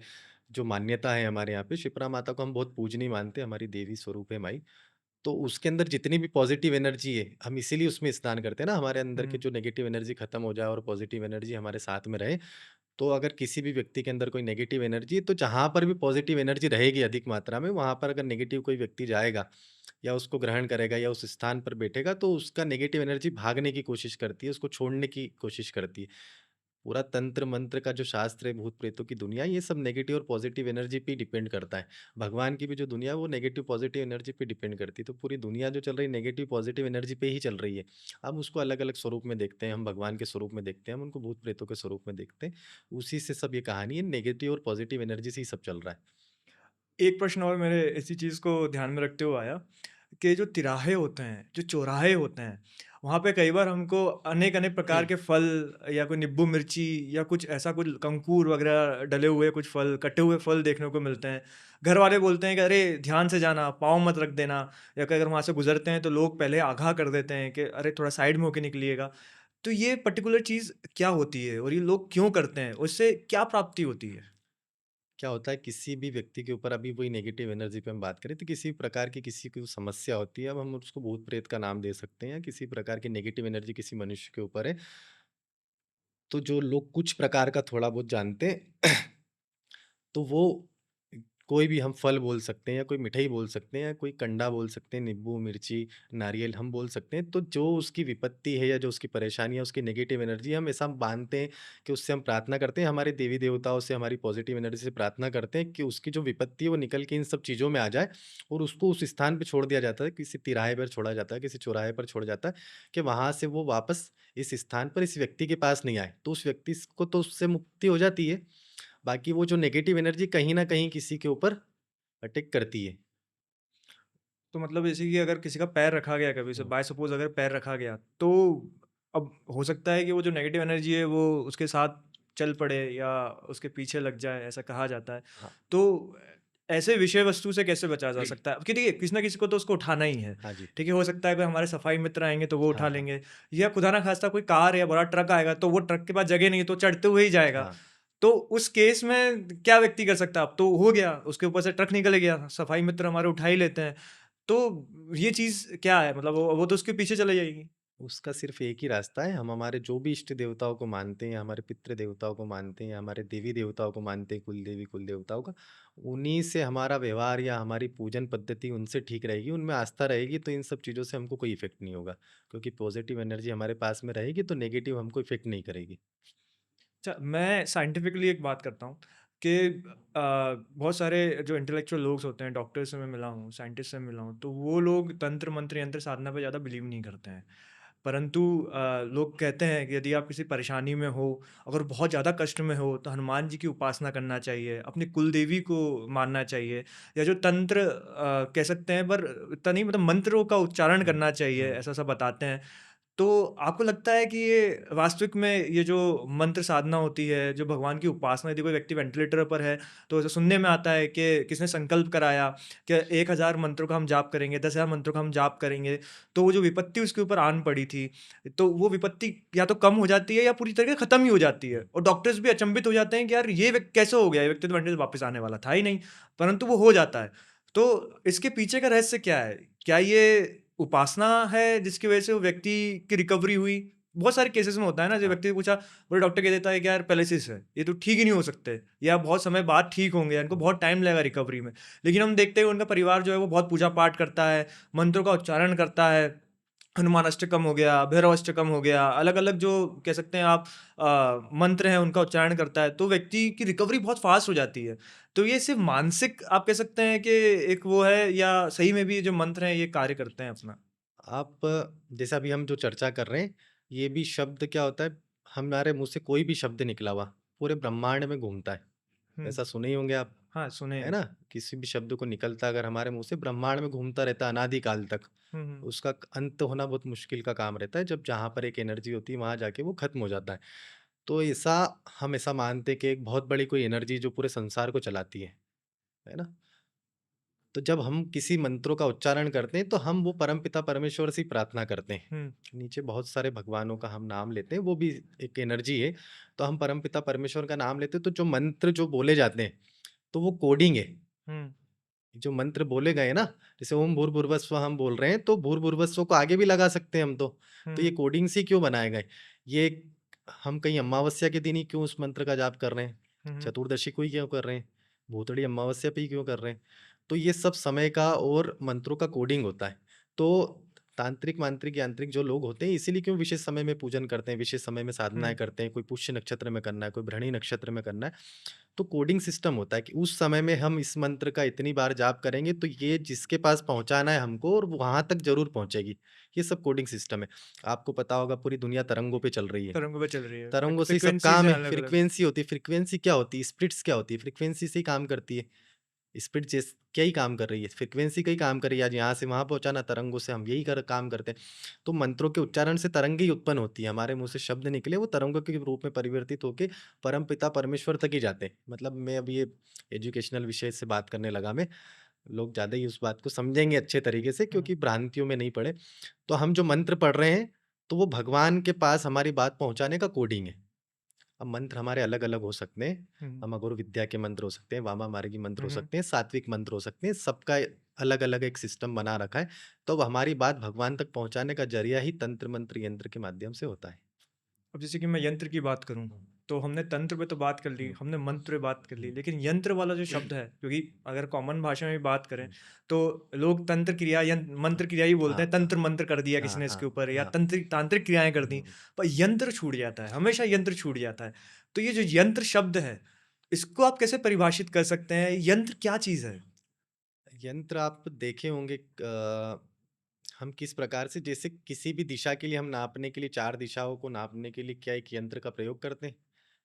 जो मान्यता है हमारे यहाँ पे, शिप्रा माता को हम बहुत पूजनीय मानते हैं, हमारी देवी स्वरूप है माई। तो उसके अंदर जितनी भी पॉजिटिव एनर्जी है, हम इसीलिए उसमें स्नान करते हैं ना, हमारे अंदर की हुँ, जो नेगेटिव एनर्जी खत्म हो जाए और पॉजिटिव एनर्जी हमारे साथ में रहे। तो अगर किसी भी व्यक्ति के अंदर कोई नेगेटिव एनर्जी है, तो जहाँ पर भी पॉजिटिव एनर्जी रहेगी अधिक मात्रा में, वहाँ पर अगर नेगेटिव कोई व्यक्ति जाएगा या उसको ग्रहण करेगा या उस स्थान पर बैठेगा, तो उसका नेगेटिव एनर्जी भागने की कोशिश करती है, उसको छोड़ने की कोशिश करती है। पूरा तंत्र मंत्र का जो शास्त्र है, भूत प्रेतों की दुनिया, ये सब नेगेटिव और पॉजिटिव एनर्जी पे डिपेंड करता है। भगवान की भी जो दुनिया है, वो नेगेटिव पॉजिटिव एनर्जी पे डिपेंड करती है। तो पूरी दुनिया जो चल रही है, नेगेटिव पॉजिटिव एनर्जी पे ही चल रही है। हम उसको अलग अलग स्वरूप में देखते हैं, हम भगवान के स्वरूप में देखते हैं, हम उनको भूत प्रेतों के स्वरूप में देखते हैं। उसी से सब ये कहानी है, नेगेटिव और पॉजिटिव एनर्जी से ही सब चल रहा है। एक प्रश्न और मेरे इसी चीज़ को ध्यान में रखते हुए आया कि जो तिराहे होते हैं, जो चौराहे होते हैं, वहाँ पे कई बार हमको अनेक-अनेक प्रकार के फल या कोई नींबू मिर्ची या कुछ ऐसा कुछ कंकूर वगैरह डले हुए कुछ फल, कटे हुए फल देखने को मिलते हैं। घर वाले बोलते हैं कि अरे! ध्यान से जाना, पाँव मत रख देना, या कि अगर वहाँ से गुज़रते हैं तो लोग पहले आगाह कर देते हैं कि अरे! थोड़ा साइड में होके निकलिएगा। तो ये पर्टिकुलर चीज़ क्या होती है और ये लोग क्यों करते हैं? उससे क्या प्राप्ति होती है? क्या होता है किसी भी व्यक्ति के ऊपर, अभी वही नेगेटिव एनर्जी पे हम बात करें, तो किसी प्रकार की किसी को समस्या होती है, अब हम उसको भूत प्रेत का नाम दे सकते हैं, या किसी प्रकार की नेगेटिव एनर्जी किसी मनुष्य के ऊपर है, तो जो लोग कुछ प्रकार का थोड़ा बहुत जानते हैं तो वो कोई भी हम फल बोल सकते हैं, या कोई मिठाई बोल सकते हैं, या कोई कंडा बोल सकते हैं, नींबू, मिर्ची, नारियल हम बोल सकते हैं। तो जो उसकी विपत्ति है, या जो उसकी परेशानी है, उसकी नेगेटिव एनर्जी, हम ऐसा मानते हैं कि उससे हम प्रार्थना करते हैं, हमारे देवी-देवताओं से हमारी पॉजिटिव एनर्जी से प्रार्थना करते हैं कि उसकी जो विपत्ति है वो निकल के इन सब चीज़ों में आ जाए, और उसको उस स्थान पे छोड़ दिया जाता है, किसी तिराहे पर छोड़ा जाता है, किसी चौराहे पर छोड़ा जाता है, कि वहाँ से वो वापस इस स्थान पर इस व्यक्ति के पास नहीं आए। तो उस व्यक्ति को तो उससे मुक्ति हो जाती है। बाकी वो जो नेगेटिव एनर्जी कहीं न कहीं किसी के ऊपर अटैक करती है। तो मतलब जैसे कि अगर किसी का पैर रखा गया कभी से हुँ, बाय सपोज़ अगर पैर रखा गया, तो अब हो सकता है कि वो जो नेगेटिव एनर्जी है वो उसके साथ चल पड़े या उसके पीछे लग जाए, ऐसा कहा जाता है। हाँ। तो ऐसे विषय वस्तु से कैसे बचा जा सकता है? क्योंकि देखिए किसी न किसी को तो उसको उठाना ही है, हाँ जी। ठीक है? हो सकता है कोई हमारे सफाई मित्र आएँगे तो वो हाँ, उठा हाँ। लेंगे, या खुदा ना खास्ता कोई कार या बड़ा ट्रक आएगा तो वो ट्रक के पास जगह नहीं है तो चढ़ते हुए ही जाएगा। हाँ। तो उस केस में क्या व्यक्ति कर सकता है? अब तो हो गया, उसके ऊपर से ट्रक निकल गया, सफाई मित्र हमारे उठा ही लेते हैं। तो ये चीज़ क्या है? मतलब वो तो उसके पीछे चले जाएगी। उसका सिर्फ़ एक ही रास्ता है, हम हमारे जो भी इष्ट देवताओं को मानते हैं, हमारे पितृ देवताओं को मानते हैं, हमारे देवी देवताओं को मानते हैं, कुल देवी, कुल देवताओं का, उन्हीं से हमारा व्यवहार या हमारी पूजन पद्धति उनसे ठीक रहेगी, उनमें आस्था रहेगी, तो इन सब चीज़ों से हमको कोई इफ़ेक्ट नहीं होगा। क्योंकि पॉज़िटिव एनर्जी हमारे पास में रहेगी, तो नेगेटिव हमको इफ़ेक्ट नहीं करेगी। अच्छा, मैं साइंटिफिकली एक बात करता हूँ कि बहुत सारे जो इंटेलेक्चुअल लोग होते हैं, डॉक्टर से मैं मिला हूँ, साइंटिस्ट से मिला हूँ, तो वो लोग तंत्र मंत्र यंत्र साधना पे ज़्यादा बिलीव नहीं करते हैं। परंतु लोग कहते हैं कि यदि आप किसी परेशानी में हो, अगर बहुत ज़्यादा कष्ट में हो, तो हनुमान जी की उपासना करना चाहिए, अपनी कुल देवी को मानना चाहिए, या जो तंत्र कह सकते हैं पर इतना नहीं, मतलब मंत्रों का उच्चारण हुँ, करना चाहिए, हुँ। ऐसा सब बताते हैं। तो आपको लगता है कि ये वास्तविक में ये जो मंत्र साधना होती है, जो भगवान की उपासना, यदि कोई व्यक्ति वेंटिलेटर पर है, तो ऐसा सुनने में आता है कि किसने संकल्प कराया कि 1000 मंत्रों का हम जाप करेंगे, 10,000 मंत्रों का हम जाप करेंगे, तो वो जो विपत्ति उसके ऊपर आन पड़ी थी, तो वो विपत्ति या तो कम हो जाती है या पूरी तरीके से खत्म ही हो जाती है। हुँ। और डॉक्टर्स भी अचंभित हो जाते हैं कि यार ये कैसे हो गया? ये व्यक्ति तो वेंटिलेटर वापस आने वाला था ही नहीं, परंतु वो हो जाता है। तो इसके पीछे का रहस्य क्या है? क्या ये उपासना है जिसकी वजह से वो व्यक्ति की रिकवरी हुई? बहुत सारे केसेस में होता है ना, जो हाँ। व्यक्ति ने पूछा, बोले डॉक्टर कह देता है कि यार पैरालिसिस है, ये तो ठीक ही नहीं हो सकते, या बहुत समय बाद ठीक होंगे, इनको हुँ। बहुत टाइम लगेगा रिकवरी में। लेकिन हम देखते हैं उनका परिवार जो है वो बहुत पूजा पाठ करता है, मंत्रों का उच्चारण करता है, हनुमान अष्टकम हो गया, भैरव अष्टकम हो गया, अलग-अलग जो कह सकते हैं आप मंत्र हैं उनका उच्चारण करता है, तो व्यक्ति की रिकवरी बहुत फास्ट हो जाती है। तो ये सिर्फ़ मानसिक आप कह सकते हैं कि एक वो है, या सही में भी ये जो मंत्र हैं ये कार्य करते हैं अपना? आप जैसे अभी हम जो चर्चा कर रहे हैं, ये भी शब्द क्या होता है, हमारे मुँह से कोई भी शब्द निकला हुआ, पूरे ब्रह्मांड में घूमता है। हुँ। ऐसा सुने ही होंगे आप, हाँ, सुने है हैं। ना? किसी भी शब्द को निकलता अगर हमारे मुँह से, ब्रह्मांड में घूमता रहता है अनादिकाल तक। हुँ, हुँ। उसका अंत होना बहुत मुश्किल का काम रहता है, जब जहाँ पर एक एनर्जी होती है, वहाँ जाके वो खत्म हो जाता है। तो ऐसा हम ऐसा मानते हैं कि एक बहुत बड़ी कोई एनर्जी जो पूरे संसार को चलाती है ना? तो जब हम किसी मंत्रों का उच्चारण करते हैं, तो हम वो परमपिता परमेश्वर से ही प्रार्थना करते हैं। हुँ, नीचे बहुत सारे भगवानों का हम नाम लेते हैं, वो भी एक एनर्जी है। तो हम परमपिता परमेश्वर का नाम लेते हैं, तो जो मंत्र जो बोले जाते हैं, तो वो कोडिंग है। हुँ, जो मंत्र बोले गए ना, जैसे ओम भूर्भुवस्सुवः हम बोल रहे हैं, तो भूर्भुवस्सुव को आगे भी लगा सकते हैं हम तो। तो ये हुँ, कोडिंग से क्यों बनाए गए? ये हम कहीं अमावस्या के दिन ही क्यों उस मंत्र का जाप कर रहे हैं? हुँ, हुँ, चतुर्दशी को ही क्यों कर रहे हैं? भूतड़ी अमावस्या पे ही क्यों कर रहे हैं? तो ये सब समय का और मंत्रों का कोडिंग होता है। तो तांत्रिक, मांत्रिक, यांत्रिक जो लोग होते हैं, इसीलिए क्यों विशेष समय में पूजन करते हैं, विशेष समय में साधनाएँ हुँ, करते हैं, कोई पुष्य नक्षत्र में करना है, कोई भरणी नक्षत्र में करना है। तो कोडिंग सिस्टम होता है कि उस समय में हम इस मंत्र का इतनी बार जाप करेंगे, तो ये जिसके पास पहुँचाना है हमको, और वहाँ तक ज़रूर पहुँचेगी। ये सब कोडिंग सिस्टम है। आपको पता होगा पूरी दुनिया तरंगों पे चल रही है। तरंगों पे चल रही है। तरंगों से ही सब फ्रीक्वेंसीज़ काम हैं है, अलग-अलग। फ्रीक्वेंसी होती है। फ्रीक्वेंसी क्या होती है? स्पिरिट्स क्या होती है? फ्रीक्वेंसी से ही काम करती है। स्पिरिट जिस क्या ही काम कर रही है? फ्रीक्वेंसी का ही काम कर रही है। आज यहाँ से वहाँ पहुँचाना, तरंगों से हम यही काम करते हैं। तो मंत्रों के उच्चारण से तरंगे ही उत्पन्न होती है। हमारे मुँह से शब्द निकले, वो तरंगों के रूप में परिवर्तित होके परमपिता परमेश्वर तक ही जाते हैं। मतलब मैं अब ये एजुकेशनल विषय से बात करने लगा मैं। लोग ज़्यादा ही उस बात को समझेंगे अच्छे तरीके से, हुँ, क्योंकि भ्रांतियों में नहीं पड़े। तो हम जो मंत्र पढ़ रहे हैं, तो वो भगवान के पास हमारी बात पहुँचाने का कोडिंग है। अब मंत्र हमारे अलग-अलग हो सकते हैं। हुँ, हम अघोर विद्या के मंत्र हो सकते हैं, वामा मार्गी मंत्र हुँ, हो हुँ। सकते हैं, सात्विक मंत्र हो सकते हैं, सबका अलग-अलग एक सिस्टम बना रखा है। तो अब हमारी बात भगवान तक पहुँचाने का ज़रिया ही तंत्र, मंत्र, यंत्र के माध्यम से होता है। अब जैसे कि मैं यंत्र की बात करूँ, हुँ, तो हमने तंत्र पे तो बात कर ली, हुँ, हमने मंत्र पे बात कर ली, हुँ, लेकिन यंत्र वाला जो शब्द है, क्योंकि अगर कॉमन भाषा में भी बात करें, हुँ। तो लोग तंत्र क्रिया या हाँ, मंत्र क्रिया ही बोलते हाँ, हैं, हाँ, तंत्र मंत्र कर दिया किसी हाँ, ने इसके हाँ, ऊपर या हाँ। तंत्रिक तांत्रिक क्रियाएँ कर हुँ, दी, हुँ। पर यंत्र छूट जाता है, हमेशा यंत्र छूट जाता है। तो ये जो यंत्र शब्द है, इसको आप कैसे परिभाषित कर सकते हैं? यंत्र क्या चीज़ है? यंत्र आप देखे होंगे हम किस प्रकार से जैसे किसी भी दिशा के लिए हम नापने के लिए 4 दिशाओं को नापने के लिए क्या एक यंत्र का प्रयोग करते हैं?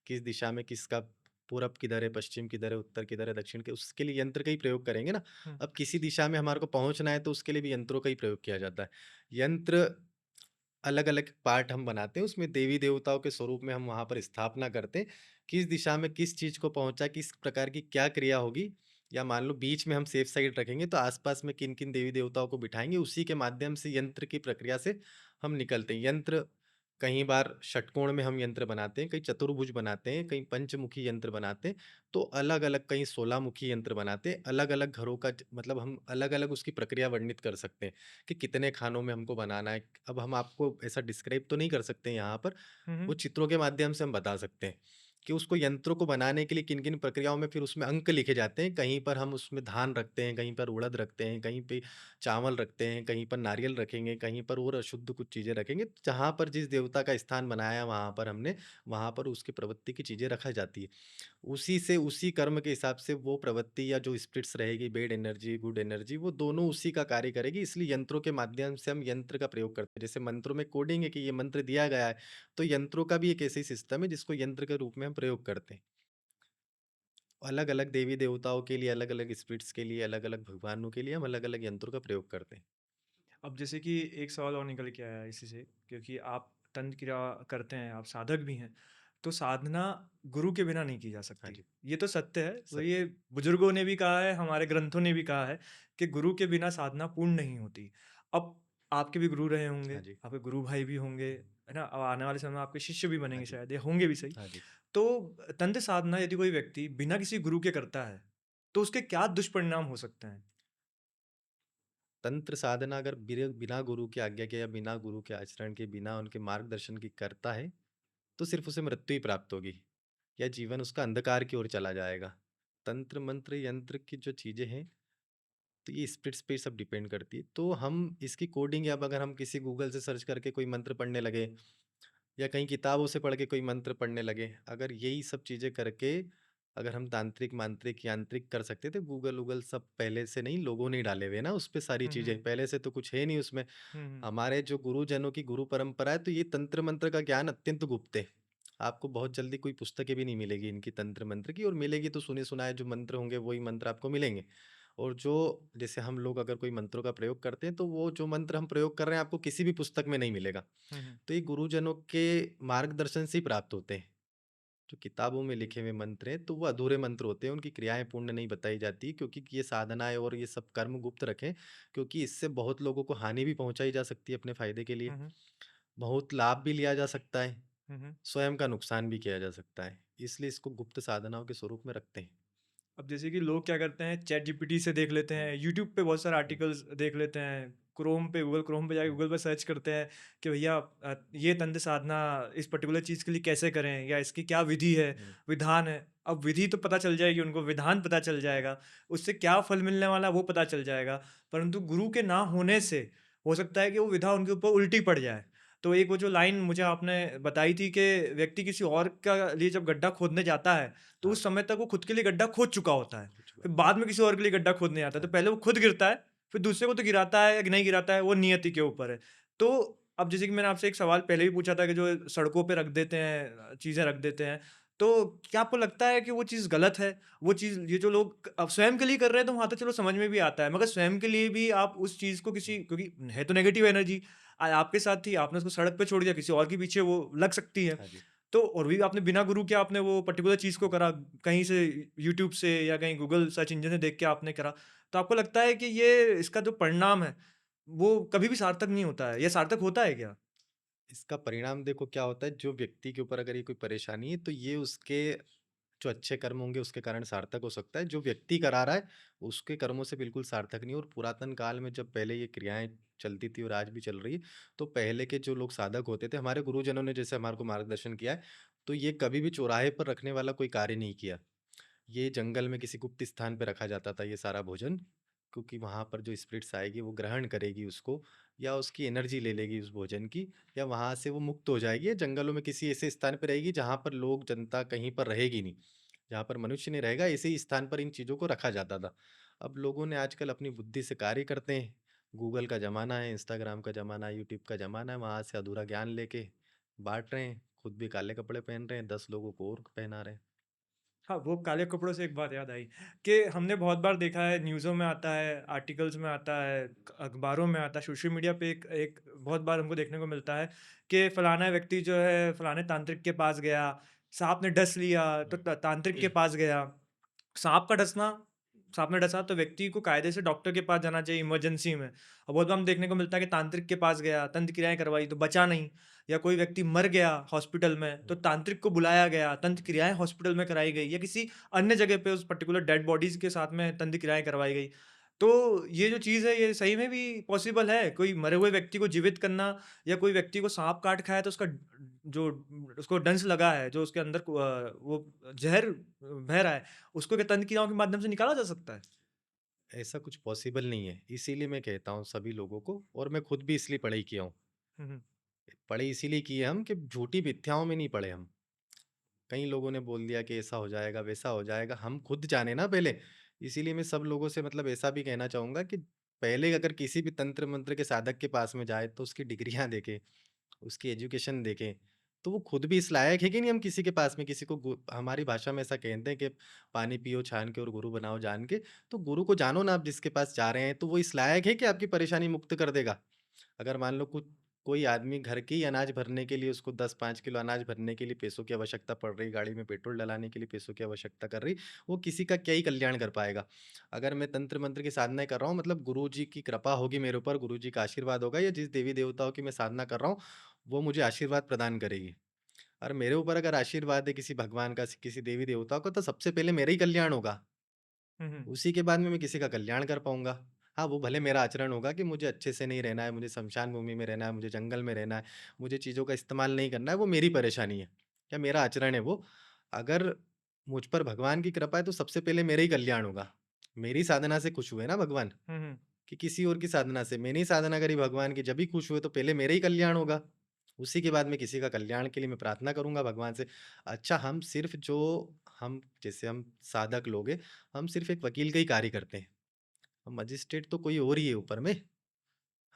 किस दिशा में किसका पूरब किधर है, पश्चिम किधर है, उत्तर किधर है, दक्षिण के उसके लिए यंत्र का ही प्रयोग करेंगे ना। हुँ, अब किसी दिशा में हमारे को पहुँचना है तो उसके लिए भी यंत्रों का ही प्रयोग किया जाता है। यंत्र अलग-अलग पार्ट हम बनाते हैं, उसमें देवी-देवताओं के स्वरूप में हम वहाँ पर स्थापना करते हैं। किस दिशा में किस चीज़ को पहुँचा, किस प्रकार की क्या क्रिया होगी या मान लो बीच में हम सेफ साइड रखेंगे, तो आस-पास में किन-किन देवी-देवताओं को बिठाएँगे, उसी के माध्यम से यंत्र की प्रक्रिया से हम निकलते हैं। यंत्र कई बार षटकोण में हम यंत्र बनाते हैं, कहीं चतुर्भुज बनाते हैं, कहीं पंचमुखी यंत्र बनाते हैं, तो अलग-अलग कहीं 16 मुखी यंत्र बनाते हैं। अलग-अलग घरों का मतलब हम अलग-अलग उसकी प्रक्रिया वर्णित कर सकते हैं। कि कितने खानों में हमको बनाना है। अब हम आपको ऐसा डिस्क्राइब तो नहीं कर सकते यहाँ पर, हुँ, वो हुँ, चित्रों के माध्यम से हम बता सकते हैं कि उसको यंत्रों को बनाने के लिए किन-किन प्रक्रियाओं में फिर उसमें अंक लिखे जाते हैं। कहीं पर हम उसमें धान रखते हैं, कहीं पर उड़द रखते हैं, कहीं पे चावल रखते हैं, कहीं पर नारियल रखेंगे, कहीं पर और अशुद्ध कुछ चीज़ें रखेंगे। जहाँ पर जिस देवता का स्थान बनाया वहाँ पर हमने, वहाँ पर उसकी प्रवृत्ति की चीज़ें रखा जाती है। उसी से उसी कर्म के हिसाब से वो प्रवृत्ति या जो स्पिरिट्स रहेगी बैड एनर्जी, गुड एनर्जी वो दोनों उसी का कार्य करेगी इसलिए यंत्रों के माध्यम से हम यंत्र का प्रयोग करते हैं। जैसे मंत्रों में कोडिंग है कि ये मंत्र दिया गया है, तो यंत्रों का भी एक ऐसे ही सिस्टम है जिसको यंत्र के रूप में हम प्रयोग करते हैं। अलग-अलग देवी-देवताओं के लिए, अलग-अलग स्पिरिट्स के लिए, अलग-अलग भगवानों के लिए हम अलग-अलग यंत्रों का प्रयोग करते हैं। अब जैसे कि एक सवाल और निकल के आया इसी से, क्योंकि आप तंत्र क्रिया करते हैं, आप साधक भी हैं, तो साधना गुरु के बिना नहीं की जा हाँ सकती। जी, ये तो सत्य है, तो सत्य। ये बुजुर्गों ने भी कहा है, हमारे ग्रंथों ने भी कहा है कि गुरु के बिना साधना पूर्ण नहीं होती। अब आपके भी गुरु रहे होंगे, हाँ जी। आपके गुरु भाई भी होंगे, है ना? अब आने वाले समय में आपके शिष्य भी हाँ बनेंगे जी। शायद या होंगे भी सही। हाँ जी। तो तंत्र साधना यदि कोई व्यक्ति बिना किसी गुरु के करता है, तो उसके क्या दुष्परिणाम हो सकते हैं? तंत्र साधना अगर बिना गुरु की आज्ञा के या बिना गुरु के आचरण के, बिना उनके मार्गदर्शन की करता है, तो सिर्फ़ उसे मृत्यु ही प्राप्त होगी। या जीवन उसका अंधकार की ओर चला जाएगा। तंत्र, मंत्र, यंत्र की जो चीज़ें हैं, तो ये स्पिरिट्स पे सब डिपेंड करती है। तो हम इसकी कोडिंग या अब अगर हम किसी गूगल से सर्च करके कोई मंत्र पढ़ने लगे या कहीं किताबों से पढ़ के कोई मंत्र पढ़ने लगे, अगर यही सब चीज़ें करके अगर हम तांत्रिक, मांत्रिक, यांत्रिक कर सकते थे, गूगल-वूगल सब पहले से नहीं लोगों ने ही डाले हुए हैं ना उसपे सारी हुँ, चीज़ें, हुँ। पहले से तो कुछ है नहीं उसमें। हुँ, हुँ। हमारे जो गुरुजनों की गुरु परंपरा है, तो ये तंत्र मंत्र का ज्ञान अत्यंत गुप्त है। आपको बहुत जल्दी कोई पुस्तकें भी नहीं मिलेगी इनकी तंत्र मंत्र की और मिलेगी तो सुने सुनाए जो मंत्र होंगे वही मंत्र आपको मिलेंगे। और जो जैसे हम लोग अगर कोई मंत्रों का प्रयोग करते हैं तो वो जो मंत्र हम प्रयोग कर रहे हैं आपको किसी भी पुस्तक में नहीं मिलेगा। हुँ, हुँ। तो ये गुरुजनों के मार्गदर्शन से ही प्राप्त होते हैं। जो किताबों में लिखे हुए मंत्र हैं तो वो अधूरे मंत्र होते हैं, उनकी क्रियाएँ पूर्ण नहीं बताई जाती क्योंकि ये साधनाएँ और ये सब कर्म गुप्त रखें क्योंकि इससे बहुत लोगों को हानि भी पहुँचाई जा सकती है अपने फ़ायदे के लिए। हुँ, हुँ। बहुत लाभ भी लिया जा सकता है, हुँ, हुँ। स्वयं का नुकसान भी किया जा सकता है। इसलिए इसको गुप्त साधनाओं के स्वरूप में रखते हैं। अब जैसे कि लोग क्या करते हैं, चैट जीपीटी से देख लेते हुँ, हैं, यूट्यूब पे बहुत सारे हुँ, आर्टिकल्स देख लेते हैं, क्रोम पे गूगल क्रोम पे जाके हुँ, गूगल पे सर्च करते हैं कि भैया ये तंत्र साधना इस पर्टिकुलर चीज़ के लिए कैसे करें या इसकी क्या विधि है, हुँ, विधान है। अब विधि तो पता चल जाएगी उनको, विधान पता चल जाएगा, उससे क्या फल मिलने वाला है वो पता चल जाएगा। परंतु गुरु के ना होने से हो सकता है कि वो विधा उनके ऊपर उल्टी पड़ जाए। तो एक वो जो लाइन मुझे आपने बताई थी कि व्यक्ति किसी और का लिए जब गड्ढा खोदने जाता है, तो हाँ, उस समय तक वो खुद के लिए गड्ढा खोद चुका होता है। हो चुका फिर है। बाद में किसी और के लिए गड्ढा खोदने आता है, तो हाँ, पहले वो खुद गिरता है, फिर दूसरे को तो गिराता है या नहीं गिराता है, वो नियति के ऊपर है। तो अब जैसे कि मैंने आपसे एक सवाल पहले भी पूछा था कि जो सड़कों पे रख देते हैं, चीज़ें रख देते हैं, तो क्या आपको लगता है कि वो चीज़ गलत है? वो चीज़ ये जो लोग अब स्वयं के लिए कर रहे हैं, तो वहाँ तो चलो समझ में भी आता है, मगर स्वयं के लिए भी आप उस चीज़ को किसी, हुँ, क्योंकि है तो नेगेटिव एनर्जी, आपके साथ थी, आपने उसको सड़क पे छोड़ दिया, किसी और के पीछे वो लग सकती है। हाँ जी। तो और भी आपने बिना गुरु के आपने वो पर्टिकुलर चीज़ को करा, कहीं से यूट्यूब से या कहीं गूगल सर्च इंजन से देख के आपने करा। तो आपको लगता है कि ये इसका जो परिणाम है, वो कभी भी सार्थक नहीं होता है या सार्थक होता है क्या? इसका परिणाम देखो क्या होता है, जो व्यक्ति के ऊपर अगर ये कोई परेशानी है, तो ये उसके जो अच्छे कर्म होंगे उसके कारण सार्थक हो सकता है। जो व्यक्ति करा रहा है, उसके कर्मों से बिल्कुल सार्थक नहीं। और पुरातन काल में जब पहले ये क्रियाएँ चलती थी और आज भी चल रही है, तो पहले के जो लोग साधक होते थे, हमारे गुरुजनों ने जैसे हमारे को मार्गदर्शन किया है, तो ये कभी भी चौराहे पर रखने वाला कोई कार्य नहीं किया। ये जंगल में किसी गुप्त स्थान पे रखा जाता था ये सारा भोजन, क्योंकि वहाँ पर जो स्पिरिट्स आएगी वो ग्रहण करेगी उसको, या उसकी एनर्जी ले लेगी उस भोजन की, या वहाँ से वो मुक्त हो जाएगी, या जंगलों में किसी ऐसे स्थान पे रहेगी जहाँ पर लोग जनता कहीं पर रहेगी नहीं, जहाँ पर मनुष्य नहीं रहेगा, ऐसे ही स्थान पर इन चीज़ों को रखा जाता था। अब लोगों ने आजकल अपनी बुद्धि से कार्य करते हैं। गूगल का ज़माना है, इंस्टाग्राम का ज़माना है, यूट्यूब का ज़माना है, वहाँ से अधूरा ज्ञान लेके बाँट रहे हैं, खुद भी काले कपड़े पहन रहे हैं, 10 लोगों को और पहना रहे हैं। हाँ, वो काले कपड़ों से एक बात याद आई कि हमने बहुत बार देखा है, न्यूज़ों में आता है, आर्टिकल्स में आता है, अखबारों में आता है, सोशल मीडिया पे एक एक बहुत बार हमको देखने को मिलता है कि फलाना व्यक्ति जो है फलाने तांत्रिक के पास गया, सांप ने डस लिया तो तांत्रिक के पास गया। सांप का डसना सांप ने डसा तो व्यक्ति को कायदे से डॉक्टर के पास जाना चाहिए इमरजेंसी में। और बहुत बार हम देखने को मिलता है कि तांत्रिक के पास गया, तंत्र क्रियाएँ करवाई तो बचा नहीं, या कोई व्यक्ति मर गया हॉस्पिटल में तो तांत्रिक को बुलाया गया, तंत्र क्रियाएँ हॉस्पिटल में कराई गई या किसी अन्य जगह पे उस पर्टिकुलर डेड बॉडीज़ के साथ में तंत्र क्रियाएँ करवाई गई। तो ये जो चीज़ है ये सही में भी पॉसिबल है? कोई मरे हुए व्यक्ति को जीवित करना या कोई व्यक्ति को साँप काट खाया तो उसका जो उसको डंस लगा है, जो उसके अंदर वो ज़हर बह रहा है, उसको क्या तंत्र क्रियाओं के माध्यम से निकाला जा सकता है? ऐसा कुछ पॉसिबल नहीं है। इसीलिए मैं कहता हूँ सभी लोगों को, और मैं खुद भी इसलिए पढ़ाई किया हूँ। हुँ, हुँ। पढ़े इसीलिए किए हम कि झूठी मिथ्याओं में नहीं पढ़े हम। कई लोगों ने बोल दिया कि ऐसा हो जाएगा, वैसा हो जाएगा, हम खुद जाने ना पहले। इसीलिए मैं सब लोगों से मतलब ऐसा भी कहना चाहूँगा कि पहले अगर किसी भी तंत्र मंत्र के साधक के पास में जाए तो उसकी डिग्रियाँ देखें, उसकी एजुकेशन देखें, तो वो खुद भी इस लायक है कि नहीं हम किसी के पास में किसी को हमारी भाषा में ऐसा कहते हैं कि पानी पियो छान के और गुरु बनाओ जान के। तो गुरु को जानो ना, आप जिसके पास जा रहे हैं, तो वो इस लायक है कि आपकी परेशानी मुक्त कर देगा। अगर मान लो कुछ कोई आदमी घर के ही अनाज भरने के लिए, उसको 10-5 किलो अनाज भरने के लिए पैसों की आवश्यकता पड़ रही, गाड़ी में पेट्रोल डलाने के लिए पैसों की आवश्यकता कर रही, वो किसी का क्या ही कल्याण कर पाएगा। अगर मैं तंत्र मंत्र की साधनाएं कर रहा हूँ, मतलब गुरु जी की कृपा होगी मेरे ऊपर, गुरु जी का आशीर्वाद होगा, या जिस देवी देवताओं की मैं साधना कर रहा हूँ वो मुझे आशीर्वाद प्रदान करेगी। और मेरे ऊपर अगर आशीर्वाद है किसी भगवान का, किसी देवी देवता का, तो सबसे पहले मेरा ही कल्याण होगा। हुँ, हुँ। उसी के बाद में मैं किसी का कल्याण कर पाऊँगा। हाँ, वो भले मेरा आचरण होगा कि मुझे अच्छे से नहीं रहना है, मुझे श्मशान भूमि में रहना है, मुझे जंगल में रहना है, मुझे चीज़ों का इस्तेमाल नहीं करना है, वो मेरी परेशानी है, या मेरा आचरण है वो। अगर मुझ पर भगवान की कृपा है तो सबसे पहले मेरा ही कल्याण होगा। मेरी साधना से खुश हुए ना भगवान, हुँ, हुँ। कि किसी और की साधना से। मैंने ही साधना करी भगवान की, जब भी खुश हुए तो पहले मेरा ही कल्याण होगा। उसी के बाद में किसी का कल्याण के लिए मैं प्रार्थना करूँगा भगवान से। अच्छा, हम सिर्फ़ जो हम जैसे हम साधक लोग हैं, हम सिर्फ़ एक वकील का ही कार्य करते हैं। मजिस्ट्रेट तो कोई और ही है ऊपर में।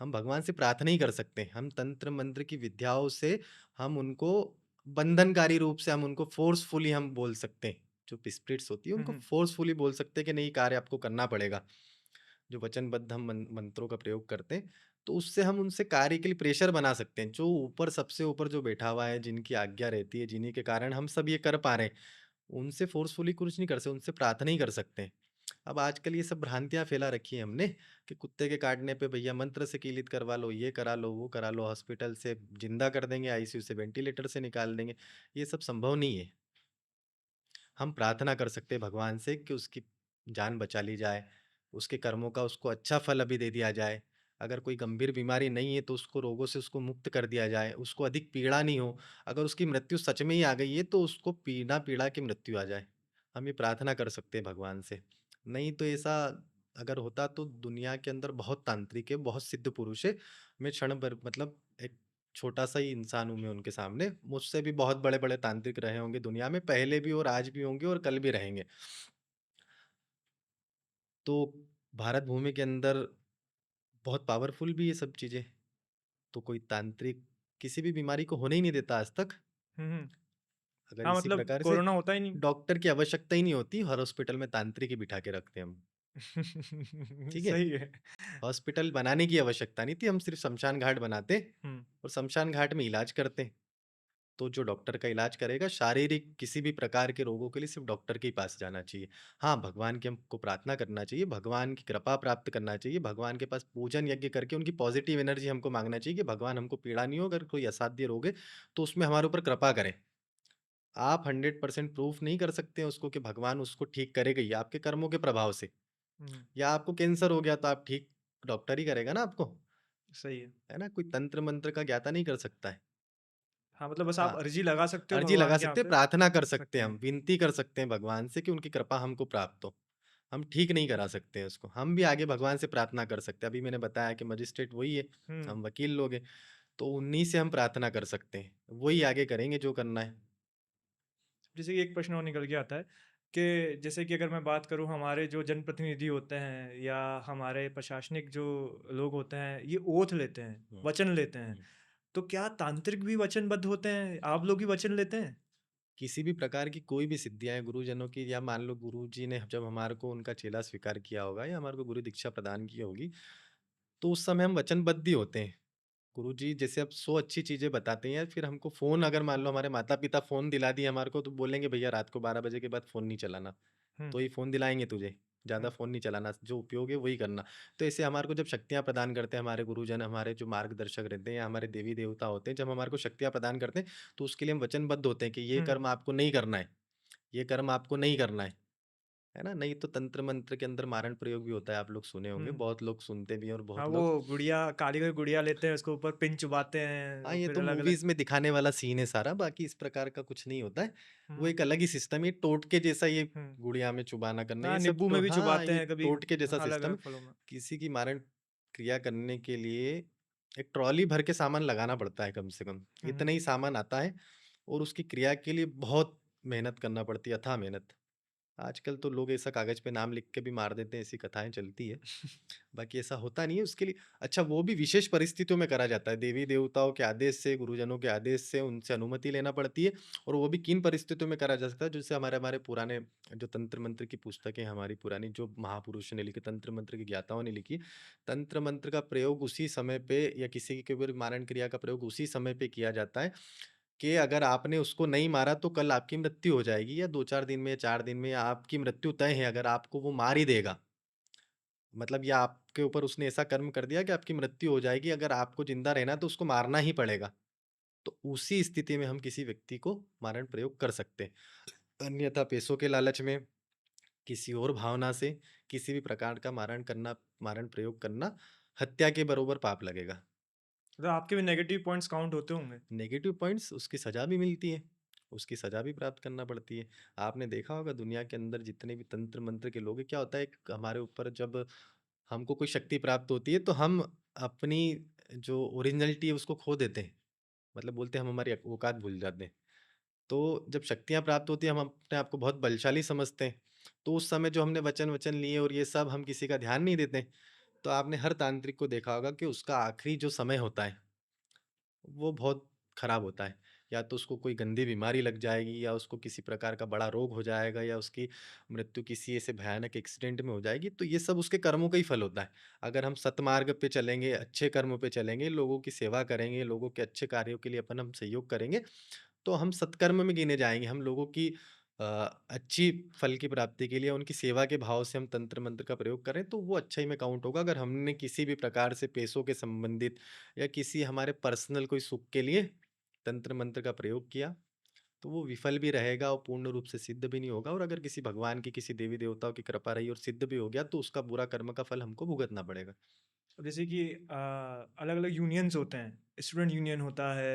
हम भगवान से प्रार्थना ही कर सकते हैं। हम तंत्र मंत्र की विद्याओं से हम उनको बंधनकारी रूप से हम उनको फ़ोर्सफुली हम बोल सकते हैं। जो स्पिरिट्स होती है हुँ, उनको हुँ। फ़ोर्सफुली बोल सकते हैं कि नहीं, कार्य आपको करना पड़ेगा। जो वचनबद्ध हम मंत्रों का प्रयोग करते हैं, तो उससे हम उनसे कार्य के लिए प्रेशर बना सकते हैं। जो ऊपर सबसे ऊपर जो बैठा हुआ है, जिनकी आज्ञा रहती है, जिन्हीं के कारण हम सब ये कर पा रहे हैं, उनसे फ़ोर्सफुली कुछ नहीं कर सकते, उनसे प्रार्थना ही कर सकते हैं। अब आजकल ये सब भ्रांतियाँ फैला रखी हैं हमने, कि कुत्ते के काटने पे भैया मंत्र से कीलित करवा लो, ये करा लो, वो करा लो, हॉस्पिटल से ज़िंदा कर देंगे, आईसीयू से वेंटिलेटर से निकाल देंगे। ये सब संभव नहीं है। हम प्रार्थना कर सकते हैं भगवान से कि उसकी जान बचा ली जाए, उसके कर्मों का उसको अच्छा फल अभी दे दिया जाए। अगर कोई गंभीर बीमारी नहीं है तो उसको रोगों से उसको मुक्त कर दिया जाए, उसको अधिक पीड़ा नहीं हो। अगर उसकी मृत्यु सच में ही आ गई है तो उसको बिना पीड़ा की मृत्यु आ जाए। हम ये प्रार्थना कर सकते हैं भगवान से। नहीं तो ऐसा अगर होता तो दुनिया के अंदर बहुत तांत्रिक है, बहुत सिद्ध पुरुष है। मैं क्षण भर मतलब एक छोटा-सा ही इंसान हूँ मैं उनके सामने। मुझसे भी बहुत बड़े-बड़े तांत्रिक रहे होंगे दुनिया में, पहले भी और आज भी होंगे और कल भी रहेंगे। तो भारत भूमि के अंदर बहुत पावरफुल भी ये सब चीज़ें। तो कोई तांत्रिक किसी भी बीमारी को होने ही नहीं देता आज तक। हुँ, हुँ। अगर हाँ, इसी मतलब प्रकार से कोरोना होता ही नहीं। डॉक्टर की आवश्यकता ही नहीं होती, हर हॉस्पिटल में तांत्रिक ही बिठा के रखते हैं हम। ठीक है? सही है। हॉस्पिटल बनाने की आवश्यकता नहीं थी, हम सिर्फ़ श्मशान घाट बनाते हुँ। और श्मशान घाट में इलाज करते। तो जो डॉक्टर का इलाज करेगा, शारीरिक किसी भी प्रकार के रोगों के लिए सिर्फ़ डॉक्टर के ही पास जाना चाहिए। हाँ, भगवान की हमको प्रार्थना करना चाहिए, भगवान की कृपा प्राप्त करना चाहिए, भगवान के पास पूजन यज्ञ करके उनकी पॉज़िटिव एनर्जी हमको माँगना चाहिए कि भगवान हमको पीड़ा नहीं हो, अगर कोई असाध्य रोग है, तो उसमें हमारे ऊपर कृपा करें। आप 100% प्रूफ़ नहीं कर सकते हैं उसको कि भगवान उसको ठीक करेगा ही, आपके कर्मों के प्रभाव से। हुँ, या आपको कैंसर हो गया तो आप ठीक डॉक्टर ही करेगा ना आपको, सही है। है ना? कोई तंत्र-मंत्र का ज्ञाता नहीं कर सकता है। हाँ, मतलब बस आप हाँ। अर्ज़ी लगा सकते हो अर्जी लगा भगवान के यहाँ सकते हैं, पे, प्रार्थना कर कर सकते सकते हैं हम, हैं। विनती कर सकते हैं भगवान से कि उनकी कृपा हमको प्राप्त हो। हम ठीक नहीं करा सकते हैं उसको। हम भी आगे भगवान से प्रार्थना कर सकते हैं। अभी मैंने बताया कि मजिस्ट्रेट वही है, हुँ, हम वकील लोग हैं, तो उन्हीं से हम प्रार्थना कर सकते हैं। वही आगे करेंगे जो करना है। जैसे कि एक प्रश्न और निकल के आता है कि जैसे कि अगर मैं बात करूँ हमारे जो जनप्रतिनिधि होते हैं या हमारे प्रशासनिक जो लोग होते हैं, ये ओथ लेते हैं, हुँ, वचन लेते हैं। हुँ। तो क्या तांत्रिक भी वचनबद्ध होते हैं? आप लोग भी वचन लेते हैं? किसी भी प्रकार की कोई भी सिद्धियाँ हैं गुरुजनों की या मान लो गुरुजी ने जब हमारे को उनका चेला स्वीकार किया होगा या हमारे को गुरु दीक्षा प्रदान की होगी, तो उस समय हम वचनबद्ध ही होते हैं। गुरुजी जैसे अब 100 अच्छी चीज़ें बताते हैं, फिर हमको फ़ोन अगर मान लो हमारे माता-पिता फ़ोन दिला दिए हमारे को तो बोलेंगे भैया रात को 12 बजे के बाद फ़ोन नहीं चलाना। हुँ, तो ये फ़ोन दिलाएँगे तुझे, ज़्यादा हुँ, फ़ोन नहीं चलाना, जो उपयोग है वही करना। तो ऐसे हमारे को जब शक्तियाँ प्रदान करते हैं हमारे गुरुजन, हमारे जो मार्गदर्शक रहते हैं या हमारे देवी-देवता होते हैं, जब हमारे को शक्तियाँ प्रदान करते हैं, तो उसके लिए हम वचनबद्ध होते हैं कि ये हुँ। कर्म आपको नहीं करना है, ये कर्म आपको नहीं करना है ना? नहीं तो तंत्र मंत्र के अंदर मारण प्रयोग भी होता है, आप लोग सुने होंगे, हुँ। बहुत लोग सुनते भी हैं और हाँ, बहुत लोग वो गुड़िया कारीगर गुड़िया लेते हैं, उसके ऊपर पिन चुभाते हैं हाँ, और ये फिर तो अलग-अलग। मूवीज़ में दिखाने वाला सीन है सारा, बाकी इस प्रकार का कुछ नहीं होता है। वो हुँ, एक अलग ही सिस्टम है, टोटके जैसा ये हुँ। गुड़िया में चुबाना करना, हाँ, ये सब नींबू तो में भी हाँ, चुभाते ये हैं कभी टोटके जैसा सिस्टम अलग-अलग है। फलों में। किसी की मारण क्रिया करने के लिए एक ट्रॉली भर के सामान लगाना पड़ता है कम से कम। हुँ, इतना हुँ। ही सामान आता है और उसकी क्रिया के लिए बहुत मेहनत करना पड़ती है, अथाह मेहनत। आजकल तो लोग ऐसा कागज़ पे नाम लिख के भी मार देते हैं, ऐसी कथाएँ चलती है। बाकी ऐसा होता नहीं है, उसके लिए अच्छा वो भी विशेष परिस्थितियों में करा जाता है, देवी-देवताओं के आदेश से, गुरुजनों के आदेश से, उनसे अनुमति लेना पड़ती है और वो भी किन परिस्थितियों में करा जा सकता है, जैसे हमारे हमारे पुराने जो तंत्र-मंत्र की पुस्तकें हमारी पुरानी जो महापुरुषों ने लिखी, तंत्र-मंत्र के ज्ञाताओं ने लिखी, तंत्र-मंत्र का प्रयोग उसी समय पे या किसी के ऊपर मारण क्रिया का प्रयोग उसी समय पे किया जाता है कि अगर आपने उसको नहीं मारा तो कल आपकी मृत्यु हो जाएगी या 2-4 दिन में या 4 दिन में या आपकी मृत्यु तय है अगर आपको वो मार ही देगा। मतलब या आपके ऊपर उसने ऐसा कर्म कर दिया कि आपकी मृत्यु हो जाएगी, अगर आपको ज़िंदा रहना है तो उसको मारना ही पड़ेगा। तो उसी स्थिति में हम किसी व्यक्ति को मारण प्रयोग कर सकते हैं। अन्यथा पैसों के लालच में, किसी और भावना से, किसी भी प्रकार का मारण प्रयोग करना हत्या के बराबर पाप लगेगा। मतलब आपके भी नेगेटिव पॉइंट्स काउंट होते होंगे। नेगेटिव पॉइंट्स उसकी सज़ा भी मिलती है, उसकी सज़ा भी प्राप्त करना पड़ती है। आपने देखा होगा दुनिया के अंदर जितने भी तंत्र-मंत्र के लोग हैं, क्या होता है एक हमारे ऊपर जब हमको कोई शक्ति प्राप्त होती है, तो हम अपनी जो ओरिजिनैलिटी है उसको खो देते हैं। मतलब बोलते हैं हम हमारी औकात भूल जाते हैं। तो जब शक्तियाँ प्राप्त होती हैं, हम अपने आप को बहुत बलशाली समझते हैं। तो उस समय जो हमने वचन-वचन लिए और ये सब हम किसी का ध्यान नहीं देते। तो आपने हर तांत्रिक को देखा होगा कि उसका आखिरी जो समय होता है वो बहुत खराब होता है। या तो उसको कोई गंदी बीमारी लग जाएगी या उसको किसी प्रकार का बड़ा रोग हो जाएगा या उसकी मृत्यु किसी ऐसे भयानक एक्सीडेंट में हो जाएगी, तो ये सब उसके कर्मों का ही फल होता है। अगर हम सतमार्ग पे चलेंगे, अच्छे कर्मों पे चलेंगे, लोगों की सेवा करेंगे, लोगों के अच्छे कार्यों के लिए अपन हम सहयोग करेंगे, तो हम सत्कर्म में गिने जाएँगे। हम लोगों की अ, अच्छी फल की प्राप्ति के लिए उनकी सेवा के भाव से हम तंत्र मंत्र का प्रयोग करें, तो वो अच्छा ही में काउंट होगा। अगर हमने किसी भी प्रकार से पैसों के संबंधित या किसी हमारे पर्सनल कोई सुख के लिए तंत्र मंत्र का प्रयोग किया, तो वो विफल भी रहेगा और पूर्ण रूप से सिद्ध भी नहीं होगा और अगर किसी भगवान की, किसी देवी-देवताओं की कृपा रही और सिद्ध भी हो गया, तो उसका बुरा कर्म का फल हमको भुगतना पड़ेगा। अब जैसे कि अलग-अलग यूनियंस होते हैं, स्टूडेंट यूनियन होता है,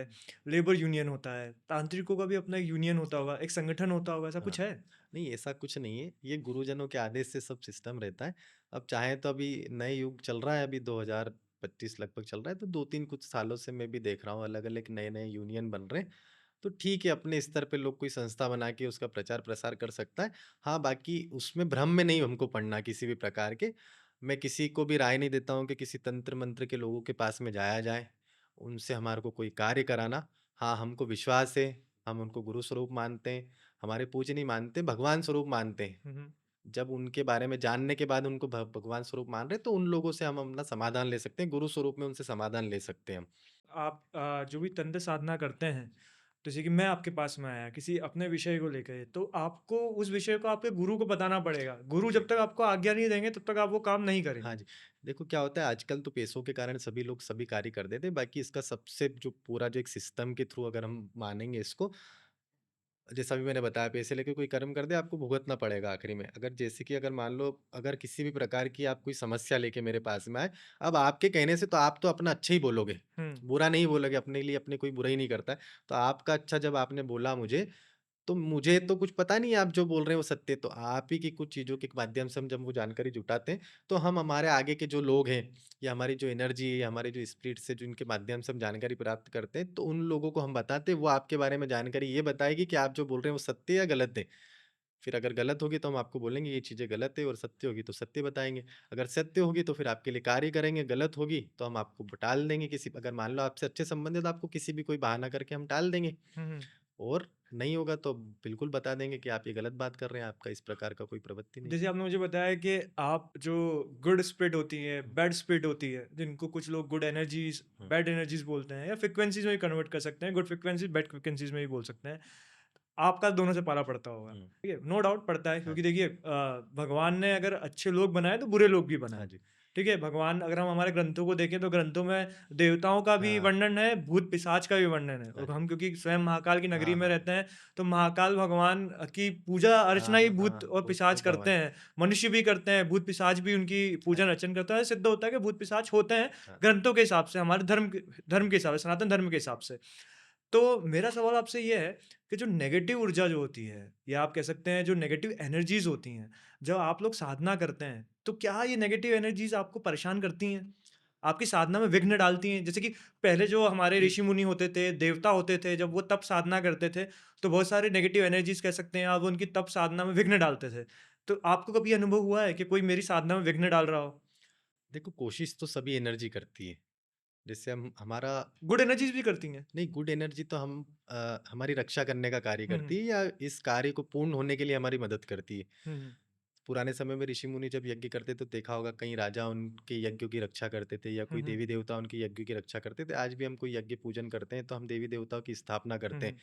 लेबर यूनियन होता है, तांत्रिकों का भी अपना एक यूनियन होता होगा, एक संगठन होता होगा, ऐसा कुछ हाँ। है? नहीं, ऐसा कुछ नहीं है। ये गुरुजनों के आदेश से सब सिस्टम रहता है। अब चाहें तो अभी नए युग चल रहा है, अभी 2025 लगभग चल रहा है, तो 2-3 कुछ सालों से मैं भी देख रहा हूँ अलग-अलग नए-नए यूनियन बन रहे हैं। तो ठीक है, अपने स्तर पे लोग कोई संस्था बना के उसका प्रचार-प्रसार कर सकता है। हाँ, बाकी उसमें भ्रम में नहीं हमको पड़ना किसी भी प्रकार के। मैं किसी को भी राय नहीं देता हूँ कि किसी तंत्र-मंत्र के लोगों के पास में जाया जाए, उनसे हमारे को कोई कार्य कराना। हाँ, हमको विश्वास है, हम उनको गुरु स्वरूप मानते हैं, हमारे पूज्य नहीं मानते, भगवान स्वरूप मानते हैं। हुँ, हुँ। जब उनके बारे में जानने के बाद उनको भगवान स्वरूप मान रहे हैं, तो उन लोगों से हम अपना समाधान ले सकते हैं, गुरु स्वरूप में उनसे समाधान ले सकते हैं हम। आप जो भी तंत्र साधना करते हैं, जैसे कि मैं आपके पास में आया किसी अपने विषय को लेकर, तो आपको उस विषय को आपके गुरु को बताना पड़ेगा। गुरु जी। जब तक आपको आज्ञा नहीं देंगे तब तक आप वो काम नहीं हाँ करेंगे। जी। देखो क्या होता है आजकल तो पैसों के कारण सभी लोग सभी कार्य कर देते हैं। बाकी इसका सबसे जो पूरा जो एक सिस्टम के थ्रू अगर हम मानेंगे इसको, जैसा भी मैंने बताया पैसे लेके कोई कर्म कर दे आपको भुगतना पड़ेगा आखिरी में। अगर जैसे कि अगर मान लो अगर किसी भी प्रकार की आप कोई समस्या लेके मेरे पास में आए, अब आपके कहने से तो आप तो अपना अच्छा ही बोलोगे, हुँ। बुरा नहीं बोलोगे, अपने लिए अपने कोई बुरा ही नहीं करता है। तो आपका अच्छा जब आपने बोला मुझे, तो मुझे तो कुछ पता नहीं है आप जो बोल रहे हैं वो सत्य है। तो आप ही की कुछ चीज़ों के माध्यम से हम जब वो जानकारी जुटाते हैं, तो हम हमारे आगे के जो लोग हैं या हमारी जो एनर्जी है या हमारे जो स्पिरिट से जिनके माध्यम से हम जानकारी प्राप्त करते हैं, तो उन लोगों को हम बताते हैं, वो आपके बारे में जानकारी ये बताएगी कि आप जो बोल रहे हैं वो सत्य है या गलत है। फिर अगर गलत होगी तो हम आपको बोलेंगे ये चीज़ें गलत है और सत्य होगी तो सत्य बताएँगे। अगर सत्य होगी तो फिर आपके लिए कार्य करेंगे, गलत होगी तो हम आपको टाल देंगे किसी अगर मान लो आपसे अच्छे संबंध है तो आपको किसी भी कोई बहाना करके हम टाल देंगे। हुँ, हुँ। और नहीं होगा तो बिल्कुल बता देंगे कि आप ये गलत बात कर रहे हैं, आपका इस प्रकार का कोई प्रवृत्ति नहीं। जैसे आपने मुझे बताया कि आप जो गुड स्पिरिट होती है, हुँ, बैड स्पिरिट होती है, जिनको कुछ लोग गुड एनर्जीज़, हुँ, बैड एनर्जीज़ बोलते हैं या फ्रीक्वेंसीज़ में भी कन्वर्ट कर सकते हैं। गुड फ्रीक्वेंसीज़, बैड फ्रीक्वेंसीज़ में भी बोल सकते हैं। आपका दोनों से पाला पड़ता होगा, हुँ। ठीक है? नो डाउट पड़ता है हाँ क्योंकि जी, देखिए भगवान ने अगर अच्छे लोग बनाए तो बुरे लोग भी बनाए, हाँ जी। ठीक है? भगवान अगर हम हमारे ग्रंथों को देखें तो ग्रंथों में देवताओं का भी हाँ, वर्णन है, भूत-पिशाच का भी वर्णन है हाँ और जी। हम क्योंकि स्वयं महाकाल की नगरी हाँ, में हाँ। रहते हैं, तो महाकाल भगवान की पूजा हाँ, अर्चना ही हाँ, भूत हाँ। और वो पिशाच वो करते भवन हैं। मनुष्य भी करते हैं, भूत-पिशाच भी उनकी हाँ पूजन जी, अर्चन करते हैं। सिद्ध होता है कि भूत-पिशाच होते हैं हाँ। ग्रंथों के हिसाब से, हमारे धर्म के हिसाब से, सनातन धर्म के हिसाब से। तो मेरा सवाल आपसे ये है कि जो नेगेटिव ऊर्जा जो होती है या आप कह सकते हैं जो नेगेटिव एनर्जीज होती हैं, जब आप लोग साधना करते हैं, तो क्या ये नेगेटिव एनर्जीज आपको परेशान करती हैं? आपकी साधना में विघ्न डालती हैं? जैसे कि पहले जो हमारे ऋषि मुनि होते थे, देवता होते थे, जब वो तप साधना करते थे, तो बहुत सारे नेगेटिव एनर्जीज कह सकते हैं आप, वो उनकी तप साधना में विघ्न डालते थे। तो आपको कभी अनुभव हुआ है कि कोई मेरी साधना में विघ्न डाल रहा हो? देखो कोशिश तो सभी एनर्जी करती है। जैसे हम हमारा गुड एनर्जीज भी करती हैं? नहीं गुड एनर्जी तो हम हमारी रक्षा करने का कार्य हुँ, करती हुँ। है या इस कार्य को पूर्ण होने के लिए हमारी मदद करती है। हुँ, हुँ। पुराने समय में ऋषि मुनि जब यज्ञ करते तो देखा होगा कई राजा उनके यज्ञों की रक्षा करते थे या हुँ, कोई हुँ। देवी देवता उनके यज्ञ की रक्षा करते थे। आज भी हम कोई यज्ञ पूजन करते हैं तो हम देवी देवताओं की स्थापना हुँ, करते हैं हुँ।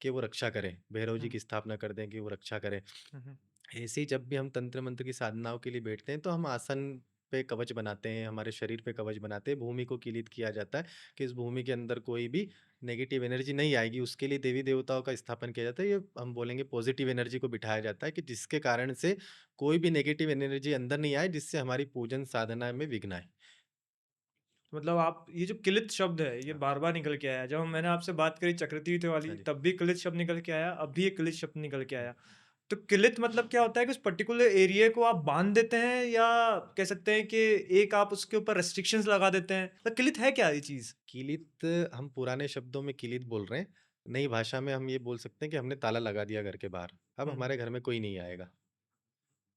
कि वो रक्षा करें। भैरव जी हुँ। की स्थापना करते हैं कि वो रक्षा करें। हुँ, हुँ। ऐसे ही जब भी हम तंत्र मंत्र की साधनाओं के लिए बैठते हैं तो हम आसन पे कवच बनाते हैं, हमारे शरीर पे कवच बनाते हैं, भूमि को किलित किया जाता है कि इस भूमि के अंदर कोई भी नेगेटिव एनर्जी नहीं आएगी। उसके लिए देवी देवताओं का स्थापन किया जाता है। ये हम बोलेंगे पॉजिटिव एनर्जी को बिठाया जाता है कि जिसके कारण से कोई भी नेगेटिव एनर्जी अंदर नहीं आए, जिससे हमारी पूजन साधना में विघ्न आए। मतलब आप ये जो किलित शब्द है, ये हाँ, बार-बार निकल के आया। जब मैंने आपसे बात करी चक्रतीर्थ वाली, हाँ जी। तब भी किलित शब्द निकल के आया, अब भी ये किलित शब्द निकल के हुँ। आया। तो किलित मतलब क्या होता है कि उस पर्टिकुलर एरिया को आप बाँध देते हैं या कह सकते हैं कि एक आप उसके ऊपर रिस्ट्रिक्शंस लगा देते हैं? तो किलित है क्या ये चीज़? किलित हम पुराने शब्दों में किलित बोल रहे हैं। नई भाषा में हम ये बोल सकते हैं कि हमने ताला लगा दिया घर के बाहर। अब हुँ, हुँ। हमारे घर में कोई नहीं आएगा।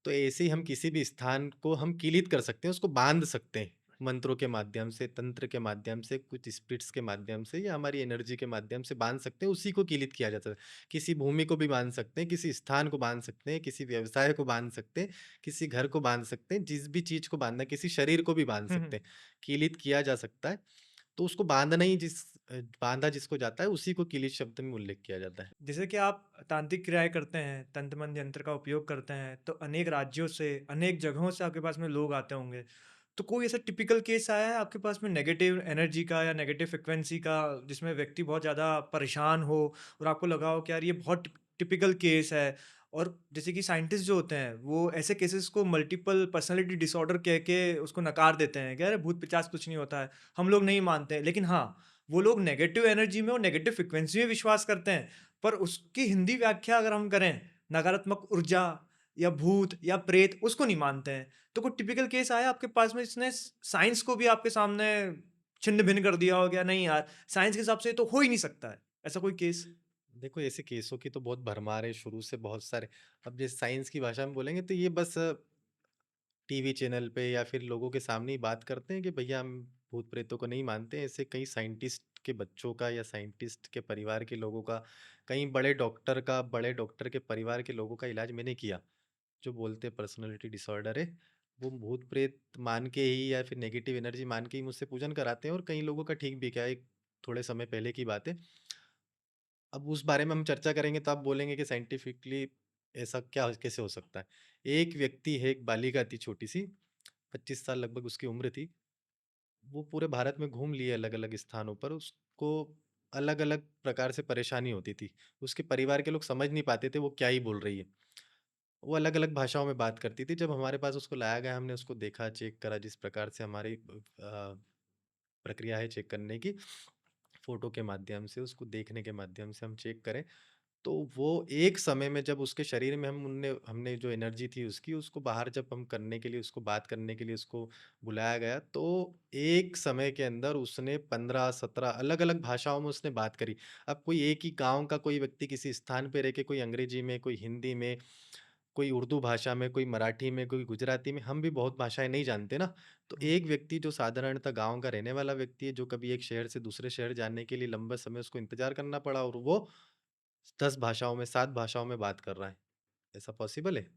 तो ऐसे ही हम किसी भी स्थान को हम किलित कर सकते हैं, उसको बाँध सकते हैं। मंत्रों के माध्यम से, तंत्र के माध्यम से, कुछ स्पिरिट्स के माध्यम से या हमारी एनर्जी के माध्यम से बाँध सकते हैं, उसी को किलित किया जाता है। किसी भूमि को भी बाँध सकते हैं, किसी स्थान को बाँध सकते हैं, किसी व्यवसाय को बाँध सकते हैं, किसी घर को बाँध सकते हैं, जिस भी चीज़ को बाँधना है, किसी शरीर को भी बाँध हुँ, सकते हुँ। हैं। किलित किया जा सकता है, तो उसको बाँधना ही बाँधा जिसको जाता है, उसी को किलित शब्द में उल्लेख किया जाता है। जैसे कि आप तांत्रिक क्रियाएँ करते हैं, तंत्र मंत्र यंत्र का उपयोग करते हैं, तो अनेक राज्यों से, अनेक जगहों से आपके पास में लोग आते होंगे। तो कोई ऐसा टिपिकल केस आया है आपके पास में नेगेटिव एनर्जी का या नेगेटिव फ्रीक्वेंसी का, जिसमें व्यक्ति बहुत ज़्यादा परेशान हो और आपको लगा हो कि यार ये बहुत टिपिकल केस है? और जैसे कि साइंटिस्ट जो होते हैं, वो ऐसे केसेस को मल्टीपल पर्सनैलिटी डिसऑर्डर कह के उसको नकार देते हैं कि अरे भूत-पिशाच कुछ नहीं होता है, हम लोग नहीं मानते हैं। लेकिन हाँ, वो लोग नेगेटिव एनर्जी में और नेगेटिव फ्रीक्वेंसी में विश्वास करते हैं। पर उसकी हिंदी व्याख्या अगर हम करें, नकारात्मक ऊर्जा या भूत या प्रेत, उसको नहीं मानते हैं। तो कोई टिपिकल केस आया आपके पास में जिसने साइंस को भी आपके सामने छिन्न-भिन्न कर दिया हो, गया नहीं यार, साइंस के हिसाब से ये तो हो ही नहीं सकता है। ऐसा कोई केस? देखो ऐसे केसों की तो बहुत भरमार है शुरू से बहुत सारे। अब जैसे साइंस की भाषा में बोलेंगे तो ये बस टीवी चैनल पे या फिर लोगों के सामने ही बात करते हैं कि भैया हम भूत प्रेतों को नहीं मानते। ऐसे कई साइंटिस्ट के बच्चों का या साइंटिस्ट के परिवार के लोगों का, कई बड़े डॉक्टर के परिवार के लोगों का इलाज मैंने किया। जो बोलते हैं पर्सनैलिटी डिसऑर्डर है, वो भूत प्रेत मान के ही या फिर नेगेटिव एनर्जी मान के ही मुझसे पूजन कराते हैं और कई लोगों का ठीक भी किया है। एक थोड़े समय पहले की बात है। अब उस बारे में हम चर्चा करेंगे तो आप बोलेंगे कि साइंटिफिकली ऐसा क्या कैसे हो सकता है? एक व्यक्ति है, एक बालिका थी छोटी-सी, 25 साल लगभग उसकी उम्र थी। वो पूरे भारत में घूम लिए अलग-अलग स्थानों पर, उसको अलग-अलग प्रकार से परेशानी होती थी। उसके परिवार के लोग समझ नहीं पाते थे वो क्या ही बोल रही है। वो अलग-अलग भाषाओं में बात करती थी। जब हमारे पास उसको लाया गया, हमने उसको देखा, चेक करा जिस प्रकार से हमारी प्रक्रिया है चेक करने की, फ़ोटो के माध्यम से, उसको देखने के माध्यम से हम चेक करें, तो वो एक समय में जब उसके शरीर में हमने जो एनर्जी थी उसकी, उसको बाहर जब हम करने के लिए, उसको बात करने के लिए उसको बुलाया गया, तो एक समय के अंदर उसने 15-17 अलग-अलग भाषाओं में उसने बात करी। अब कोई एक ही गाँव का कोई व्यक्ति किसी स्थान पे रह के कोई अंग्रेजी में, कोई हिंदी में, कोई उर्दू भाषा में, कोई मराठी में, कोई गुजराती में, हम भी बहुत भाषाएँ नहीं जानते ना। तो हुँ। एक व्यक्ति जो साधारणतः गाँव का रहने वाला व्यक्ति है, जो कभी एक शहर से दूसरे शहर जाने के लिए लंबे समय उसको इंतज़ार करना पड़ा और वो 10 भाषाओं में, 7 भाषाओं में बात कर रहा है। ऐसा पॉसिबल है?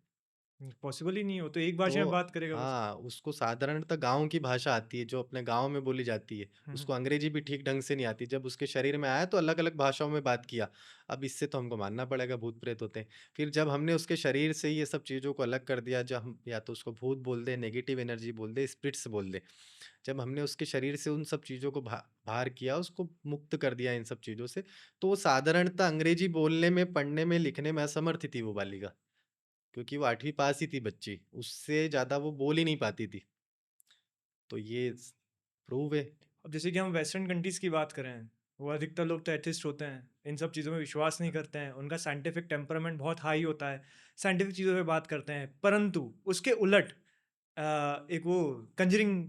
पॉसिबल ही नहीं है, वो तो एक भाषा में तो बात करेगा बस। हाँ, उसको साधारणतः गाँव की भाषा आती है, जो अपने गाँव में बोली जाती है। हुँ, हुँ। उसको अंग्रेजी भी ठीक ढंग से नहीं आती। जब उसके शरीर में आया तो अलग-अलग भाषाओं में बात किया। अब इससे तो हमको मानना पड़ेगा भूत-प्रेत होते हैं। फिर जब हमने उसके शरीर से ये सब चीज़ों को अलग कर दिया, जब हम या तो उसको भूत बोल दें, नेगेटिव एनर्जी बोल दें, स्पिरिट्स बोल दें। जब हमने उसके शरीर से उन सब चीज़ों को बाहर किया, उसको मुक्त कर दिया इन सब चीज़ों से, तो वो साधारणतः अंग्रेजी बोलने में, पढ़ने में, लिखने में असमर्थ थी वो बालिका। क्योंकि वो 8वीं पास ही थी बच्ची, उससे ज़्यादा वो बोल ही नहीं पाती थी। तो ये स प्रूव है। अब जैसे कि हम वेस्टर्न कंट्रीज़ की बात करें, वो अधिकतर लोग तो एथिस्ट होते हैं, इन सब चीज़ों में विश्वास नहीं करते हैं, उनका साइंटिफिक टेम्परामेंट बहुत हाई होता है, साइंटिफिक चीज़ों पे बात करते हैं। परंतु उसके उलट एक वो कॉन्जरिंग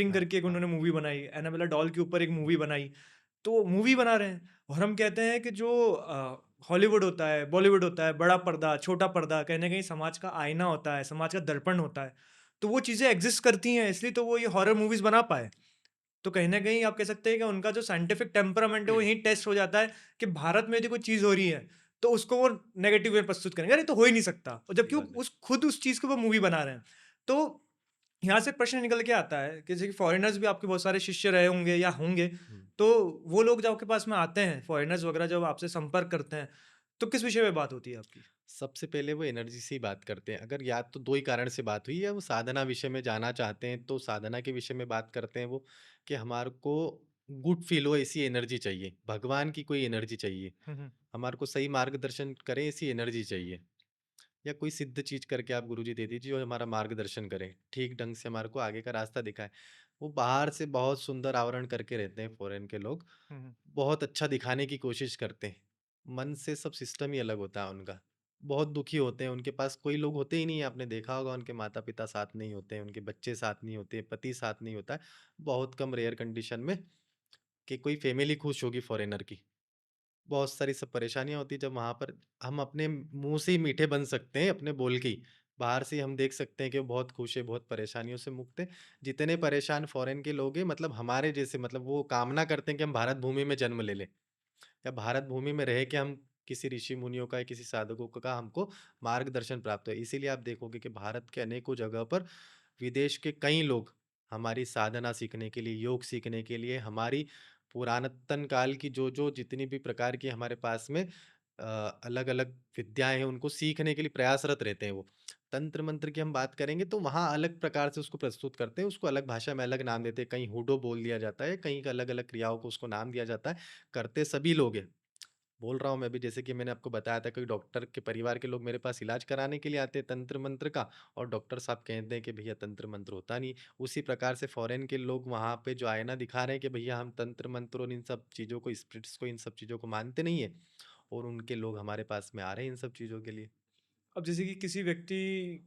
हाँ, करके एक हाँ। उन्होंने मूवी बनाई, एनाबेला डॉल के ऊपर एक मूवी बनाई। तो मूवी बना रहे हैं और हम कहते हैं कि जो हॉलीवुड होता है, बॉलीवुड होता है, बड़ा पर्दा, छोटा पर्दा, कहीं न कहीं समाज का आईना होता है, समाज का दर्पण होता है। तो वो चीज़ें एग्ज़िस्ट करती हैं, इसलिए तो वो ये हॉरर मूवीज़ बना पाए। तो कहीं न कहीं आप कह सकते हैं कि उनका जो साइंटिफिक टेम्परामेंट है वो यहीं टेस्ट हो जाता है कि भारत में यदि कोई चीज़ हो रही है, तो उसको वो नेगेटिव में प्रस्तुत करेंगे, अरे! ये तो हो ही नहीं सकता और सही जबकि वो बात है। उस चीज़ के वो मूवी बना रहे हैं। तो यहाँ से प्रश्न निकल के आता है कि जैसे कि फॉरेनर्स भी आपके बहुत सारे शिष्य रहे होंगे या होंगे, हुँ। तो वो लोग जब आपके पास में आते हैं, फॉरेनर्स वगैरह जब आपसे संपर्क करते हैं, तो किस विषय पे बात होती है आपकी? सबसे पहले वो एनर्जी से ही बात करते हैं। अगर या तो 2 ही कारण से बात हुई, या वो साधना विषय में जानना चाहते हैं, तो साधना के विषय में बात करते हैं वो, कि हमारे को गुड फ़ील हो ऐसी एनर्जी चाहिए, भगवान की कोई एनर्जी चाहिए, हुँ, हुँ। हमारे को सही मार्गदर्शन करे ऐसी एनर्जी चाहिए। या कोई सिद्ध चीज़ करके आप गुरुजी दे दीजिए जो हमारा मार्गदर्शन करे, ठीक ढंग से हमारे को आगे का रास्ता दिखाए। वो बाहर से बहुत सुंदर आवरण करके रहते हैं फ़ॉरेन के लोग, हुँ, हुँ। बहुत अच्छा दिखाने की कोशिश करते हैं। मन से सब सिस्टम ही अलग होता है उनका। बहुत दुखी होते हैं, उनके पास कोई लोग होते ही नहीं है, आपने देखा होगा उनके माता-पिता साथ नहीं होते हैं, उनके बच्चे साथ नहीं होते, पति साथ नहीं होता है। बहुत कम रेयर कंडीशन में कि कोई फैमिली खुश होगी फ़ॉरेनर की। बहुत सारी सब परेशानियाँ होती हैं, जब वहाँ पर हम अपने मुँह से ही मीठे बन सकते हैं, अपने बोल के ही। बाहर से ही हम देख सकते हैं कि वो बहुत खुश है, बहुत परेशानियों से मुक्त है। जितने परेशान फ़ॉरेन के लोग हैं, मतलब हमारे जैसे, मतलब वो कामना करते हैं कि हम भारत भूमि में जन्म ले लें, या भारत भूमि में रह के हम किसी ऋषि मुनियों का या किसी साधकों का हमको मार्गदर्शन प्राप्त हो। इसीलिए आप देखोगे कि भारत के अनेकों जगह पर विदेश के कई लोग हमारी साधना सीखने के लिए, योग सीखने के लिए, हमारी पुरातन काल की जो जितनी भी प्रकार की हमारे पास में अलग-अलग विद्याएँ हैं, उनको सीखने के लिए प्रयासरत रहते हैं वो। तंत्र मंत्र की हम बात करेंगे तो वहाँ अलग प्रकार से उसको प्रस्तुत करते हैं, उसको अलग भाषा में अलग नाम देते हैं, कहीं हूडो बोल दिया जाता है, कहीं अलग-अलग क्रियाओं को उसको नाम दिया जाता है, करते सभी लोग हैं। बोल रहा हूँ मैं भी, जैसे कि मैंने आपको बताया था, कोई डॉक्टर के परिवार के लोग मेरे पास इलाज कराने के लिए आते हैं तंत्र मंत्र का, और डॉक्टर साहब कहते हैं कि भैया तंत्र मंत्र होता नहीं। उसी प्रकार से फॉरेन के लोग वहाँ पे जो आईना दिखा रहे हैं कि भैया हम तंत्र मंत्र और इन सब चीज़ों को, स्पिरिट्स को, इन सब चीज़ों को मानते नहीं है, और उनके लोग हमारे पास में आ रहे हैं इन सब चीज़ों के लिए। अब जैसे कि किसी व्यक्ति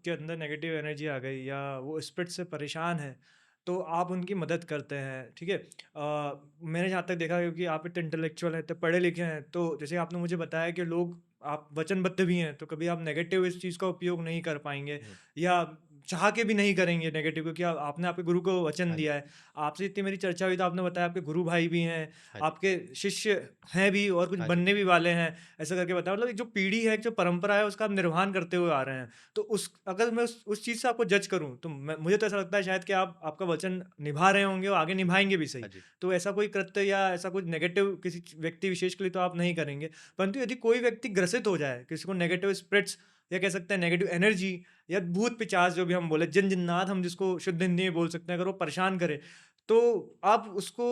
के अंदर नेगेटिव एनर्जी आ गई या वो स्पिरिट से परेशान है, तो आप उनकी मदद करते हैं, ठीक है? मैंने जहाँ तक देखा है, क्योंकि आप इतने इंटेलेक्चुअल हैं, इतने पढ़े लिखे हैं, तो जैसे आपने मुझे बताया कि लोग आप वचनबद्ध भी हैं, तो कभी आप नेगेटिव इस चीज़ का उपयोग नहीं कर पाएँगे हुँ। या चाह के भी नहीं करेंगे नेगेटिव, क्योंकि आपने आपके गुरु को वचन हाँ जी, दिया है। आपसे इतनी मेरी चर्चा हुई तो आपने बताया आपके गुरु भाई भी हैं, हाँ जी, आपके शिष्य हैं भी और कुछ हाँ जी, बनने भी वाले हैं, ऐसा करके बताया। मतलब एक जो पीढ़ी है, एक जो परंपरा है, उसका आप निर्वहन करते हुए आ रहे हैं। तो उस अगर मैं उस चीज़ से आपको जज करूँ तो मुझे तो ऐसा लगता है शायद कि आप आपका वचन निभा रहे होंगे और आगे निभाएँगे भी सही। हाँ जी, तो ऐसा कोई कृत्य या ऐसा कुछ नेगेटिव किसी व्यक्ति विशेष के लिए तो आप नहीं करेंगे। परंतु यदि कोई व्यक्ति ग्रसित हो जाए, किसी को नेगेटिव स्पिरिट्स या कह सकते हैं नेगेटिव एनर्जी या भूत पिशाच जो भी हम बोले, जिन-जिन्नात हम जिसको शुद्ध हिंदी में बोल सकते हैं, अगर वो परेशान करे, तो आप उसको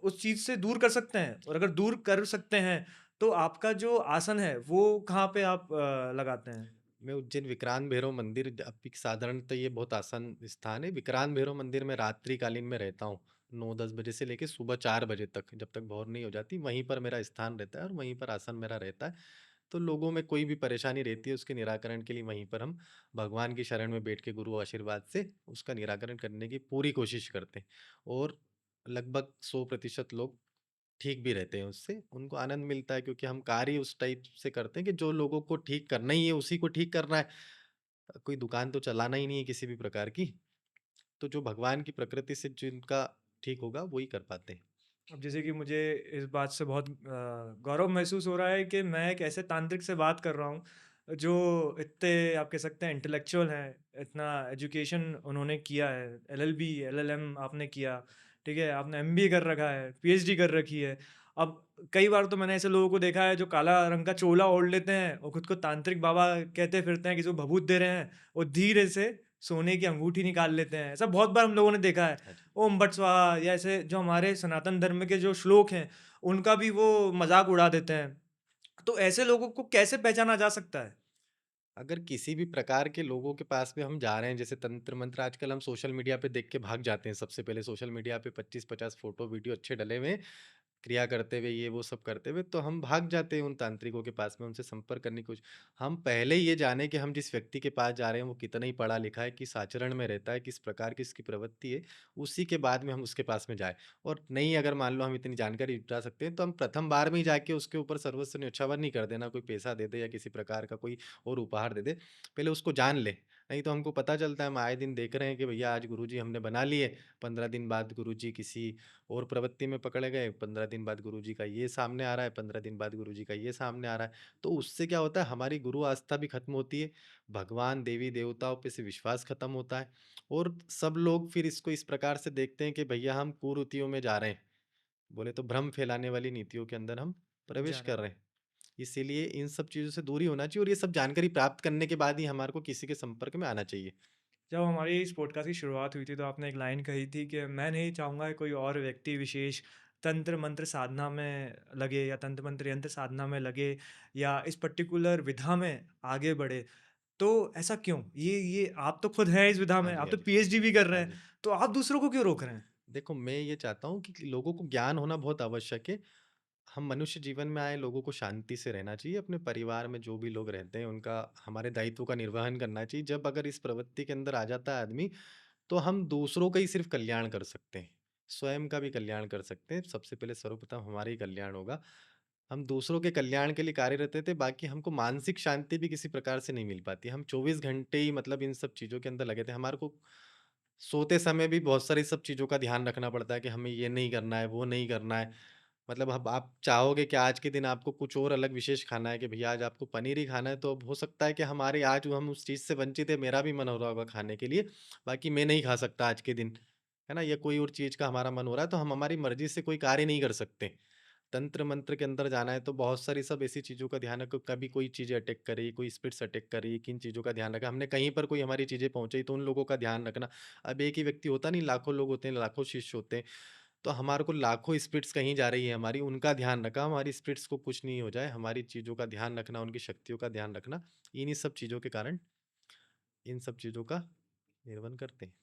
उस चीज़ से दूर कर सकते हैं। और अगर दूर कर सकते हैं, तो आपका जो आसन है, वो कहाँ पे आप लगाते हैं? मैं उज्जैन विक्रांत भैरव मंदिर अभी साधारणतः ये बहुत आसान स्थान है। विक्रांत भैरव मंदिर में रात्रिकालीन में रहता हूँ। 9-10 बजे से लेके सुबह 4 बजे तक, जब तक भोर नहीं हो जाती, वहीं पर मेरा स्थान रहता है और वहीं पर आसन मेरा रहता है। तो लोगों में कोई भी परेशानी रहती है, उसके निराकरण के लिए वहीं पर हम भगवान की शरण में बैठ के गुरु आशीर्वाद से उसका निराकरण करने की पूरी कोशिश करते हैं। और लगभग 100% लोग ठीक भी रहते हैं उससे, उनको आनंद मिलता है, क्योंकि हम कार्य उस टाइप से करते हैं कि जो लोगों को ठीक करना ही है, उसी को ठीक करना है। कोई दुकान तो चलाना ही नहीं है किसी भी प्रकार की, तो जो भगवान की प्रकृति से जिनका ठीक होगा, वही कर पाते हैं। अब जैसे कि मुझे इस बात से बहुत गौरव महसूस हो रहा है कि मैं एक ऐसे तांत्रिक से बात कर रहा हूँ, जो इतने आप कह सकते हैं इंटेलेक्चुअल हैं, इतना एजुकेशन उन्होंने किया है, एलएलबी, एलएलएम आपने किया, ठीक है? आपने एमबीए कर रखा है, पीएचडी कर रखी है। अब कई बार तो मैंने ऐसे लोगों को देखा है जो काला रंग का चोला ओढ़ लेते हैं और खुद को तांत्रिक बाबा कहते फिरते हैं, किसी को भभूत दे रहे हैं और धीरे से सोने की अंगूठी निकाल लेते हैं। ऐसा बहुत बार हम लोगों ने देखा है। हाँ जी। ओम बट स्वाहा या ऐसे जो हमारे सनातन धर्म के जो श्लोक हैं, उनका भी वो मज़ाक उड़ा देते हैं। तो ऐसे लोगों को कैसे पहचाना जा सकता है? अगर किसी भी प्रकार के लोगों के पास में हम जा रहे हैं, जैसे तंत्र मंत्र आजकल हम सोशल मीडिया पे देख के भाग जाते हैं। सबसे पहले सोशल मीडिया पे 25-50 फ़ोटो, वीडियो अच्छे डले हुए हैं, क्रिया करते हुए, ये वो सब करते हुए, तो हम भाग जाते हैं उन तांत्रिकों के पास में, उनसे संपर्क करने की कोशिश। हम पहले ये जानें कि हम जिस व्यक्ति के पास जा रहे हैं वो कितना ही पढ़ा लिखा है, किस आचरण में रहता है, किस प्रकार की इसकी प्रवृत्ति है, उसी के बाद में हम उसके पास में जाएँ। और नहीं, अगर मान लो हम इतनी जानकारी जुटा सकते हैं, तो हम प्रथम बार में ही जाके उसके ऊपर सर्वस्व न्यौछावर नहीं कर देना, कोई पैसा दे दे या किसी प्रकार का कोई और उपहार दे दे। पहले उसको जान ले, नहीं तो हमको पता चलता है, हम आए दिन देख रहे हैं कि भैया आज गुरुजी हमने बना लिए, 15 दिन बाद गुरुजी किसी और प्रवृत्ति में पकड़े गए, 15 दिन बाद गुरुजी का ये सामने आ रहा है, 15 दिन बाद गुरुजी का ये सामने आ रहा है। तो उससे क्या होता है, हमारी गुरु आस्था भी खत्म होती है, भगवान, देवी-देवताओं पे से विश्वास खत्म होता है, और सब लोग फिर इसको इस प्रकार से देखते हैं कि भैया हम कुरीतियों में जा रहे हैं। बोले तो भ्रम फैलाने वाली नीतियों के अंदर हम प्रवेश जा रहे कर हैं। रहे हैं। इसीलिए इन सब चीज़ों से दूरी होना चाहिए, और ये सब जानकारी प्राप्त करने के बाद ही हमारे को किसी के संपर्क में आना चाहिए। जब हमारी इस पॉडकास्ट की शुरुआत हुई थी, तो आपने एक लाइन कही थी कि मैं नहीं चाहूँगा कि कोई और व्यक्ति विशेष तंत्र मंत्र साधना में लगे या तंत्र मंत्र यंत्र साधना में लगे या इस पर्टिकुलर विधा में आगे बढ़े। तो ऐसा क्यों? ये आप तो खुद हैं इस विधा हाँ में, जी, आप हाँ तो जी। पीएचडी भी कर रहे हाँ हैं, जी। तो आप दूसरों को क्यों रोक रहे हैं? देखो, मैं ये चाहता हूँ कि लोगों को ज्ञान होना बहुत आवश्यक है। हम मनुष्य जीवन में आए, लोगों को शांति से रहना चाहिए। अपने परिवार में जो भी लोग रहते हैं, उनका हमारे दायित्व का निर्वहन करना चाहिए। जब अगर इस प्रवृत्ति के अंदर आ जाता है आदमी, तो हम दूसरों का ही सिर्फ कल्याण कर सकते हैं। स्वयं का भी कल्याण कर सकते हैं। सबसे पहले सर्वप्रथम हमारा ही कल्याण होगा। हम दूसरों के कल्याण के लिए कार्यरत रहते थे, बाकी हमको मानसिक शांति भी किसी प्रकार से नहीं मिल पाती। हम 24 घंटे ही मतलब इन सब चीज़ों के अंदर लगे थे। हमारे को सोते समय भी बहुत सारी सब चीज़ों का ध्यान रखना पड़ता है कि हमें ये नहीं करना है, वो नहीं करना है। मतलब अब आप चाहोगे कि आज के दिन आपको कुछ और अलग विशेष खाना है, कि भैया आज आपको पनीर ही खाना है, तो अब हो सकता है कि हमारे आज हम उस चीज़ से वंचित है, मेरा भी मन हो रहा होगा खाने के लिए, बाकी मैं नहीं खा सकता आज के दिन, है ना? या कोई और चीज़ का हमारा मन हो रहा है, तो हम हमारी मर्ज़ी से कोई कार्य नहीं कर सकते। तंत्र मंत्र के अंदर जाना है तो बहुत सारी सब ऐसी चीज़ों का ध्यान रखो, कभी कोई चीज़ें अटैक कर रही है, कोई स्पिरिट्स अटैक कर रही है, किन चीज़ों का ध्यान रखा। हमने कहीं पर कोई हमारी चीज़ें पहुँचाई तो उन लोगों का ध्यान रखना। अब एक ही व्यक्ति होता नहीं, लाखों लोग होते हैं, लाखों शिष्य होते हैं। तो हमारे को लाखों स्पिरिट्स कहीं जा रही है हमारी, उनका ध्यान रखा, हमारी स्पिरिट्स को कुछ नहीं हो जाए, हमारी चीज़ों का ध्यान रखना, उनकी शक्तियों का ध्यान रखना। इन्हीं सब चीज़ों के कारण इन सब चीज़ों का निर्वहन करते हैं।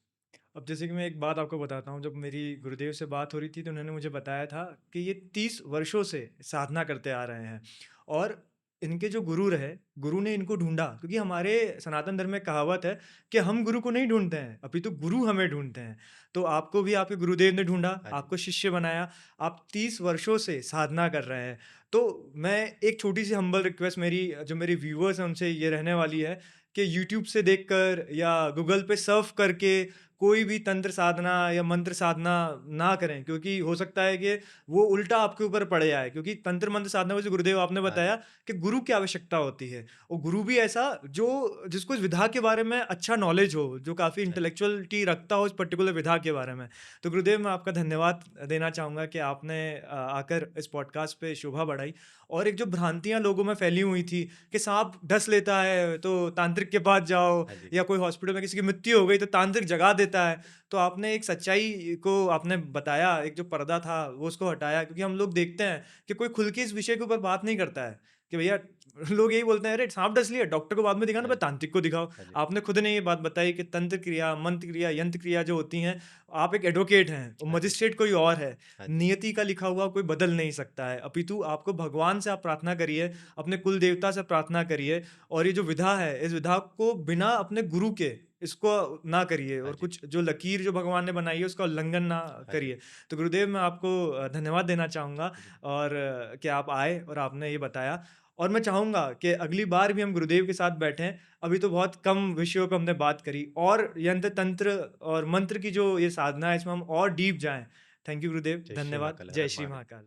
अब जैसे कि मैं एक बात आपको बताता हूँ, जब मेरी गुरुदेव से बात हो रही थी तो उन्होंने मुझे बताया था कि ये 30 वर्षों से साधना करते आ रहे हैं और इनके जो गुरु रहे, गुरु ने इनको ढूँढा, क्योंकि हमारे सनातन धर्म में कहावत है कि हम गुरु को नहीं ढूँढते हैं, अपितु गुरु हमें ढूँढते हैं। तो आपको भी आपके गुरुदेव ने ढूँढा, हाँ जी। आपको शिष्य बनाया, आप 30 वर्षों से साधना कर रहे हैं। तो मैं एक छोटी-सी हम्बल रिक्वेस्ट मेरी जो मेरे व्यूअर्स हैं उनसे ये रहने वाली है कि यूट्यूब से देखकर या गूगल पे सर्फ करके कोई भी तंत्र साधना या मंत्र साधना ना करें, क्योंकि हो सकता है कि वो उल्टा आपके ऊपर पड़ जाए। क्योंकि तंत्र मंत्र साधना में जो गुरुदेव आपने हाँ जी। बताया कि गुरु की आवश्यकता होती है, और गुरु भी ऐसा जो जिसको इस विधा के बारे में अच्छा नॉलेज हो, जो काफ़ी हाँ जी। इंटेलेक्चुअलिटी रखता हो इस पर्टिकुलर विधा के बारे में। तो गुरुदेव, मैं आपका धन्यवाद देना चाहूँगा कि आपने आकर इस पॉडकास्ट पे शोभा बढ़ाई। और एक जो भ्रांतियाँ लोगों में फैली हुई थी कि सांप डस लेता है तो तांत्रिक के पास जाओ, हाँ जी। या कोई हॉस्पिटल में किसी की मृत्यु हो गई तो तांत्रिक जगा देता है, तो आपने एक सच्चाई को आपने बताया, एक जो पर्दा था वो उसको हटाया। क्योंकि हम लोग देखते हैं कि कोई खुल के इस विषय के ऊपर बात नहीं करता है कि भैया, लोग यही बोलते हैं, अरे सांप डस लिया, डॉक्टर को बाद में दिखाना, हाँ भाई जी। तांत्रिक को दिखाओ। हाँ जी। आपने खुद ने ये बात बताई कि तंत्र क्रिया, मंत्र क्रिया, यंत्र क्रिया जो होती हैं, आप एक एडवोकेट हैं, हाँ जी। मजिस्ट्रेट कोई और है। हाँ जी। नियति का लिखा हुआ कोई बदल नहीं सकता है, अपितु आपको भगवान से आप प्रार्थना करिए, अपने कुल देवता से प्रार्थना करिए। और ये जो विधा है, इस विधा को बिना अपने गुरु के इसको ना करिए, हाँ और जी। कुछ जो लकीर जो भगवान ने बनाई है उसका उल्लंघन ना हाँ जी। करिए। तो गुरुदेव, मैं आपको धन्यवाद देना चाहूँगा, जी। और कि आप आए और आपने ये बताया। और मैं चाहूँगा कि अगली बार भी हम गुरुदेव के साथ बैठें। अभी तो बहुत कम विषयों पे हमने बात करी, और यंत्र तंत्र और मंत्र की जो ये साधना है, इसमें हम और डीप जाएँ। थैंक यू गुरुदेव, जय श्री धन्यवाद। महाकाल, हर जय हर श्री महादेव। महाकाल।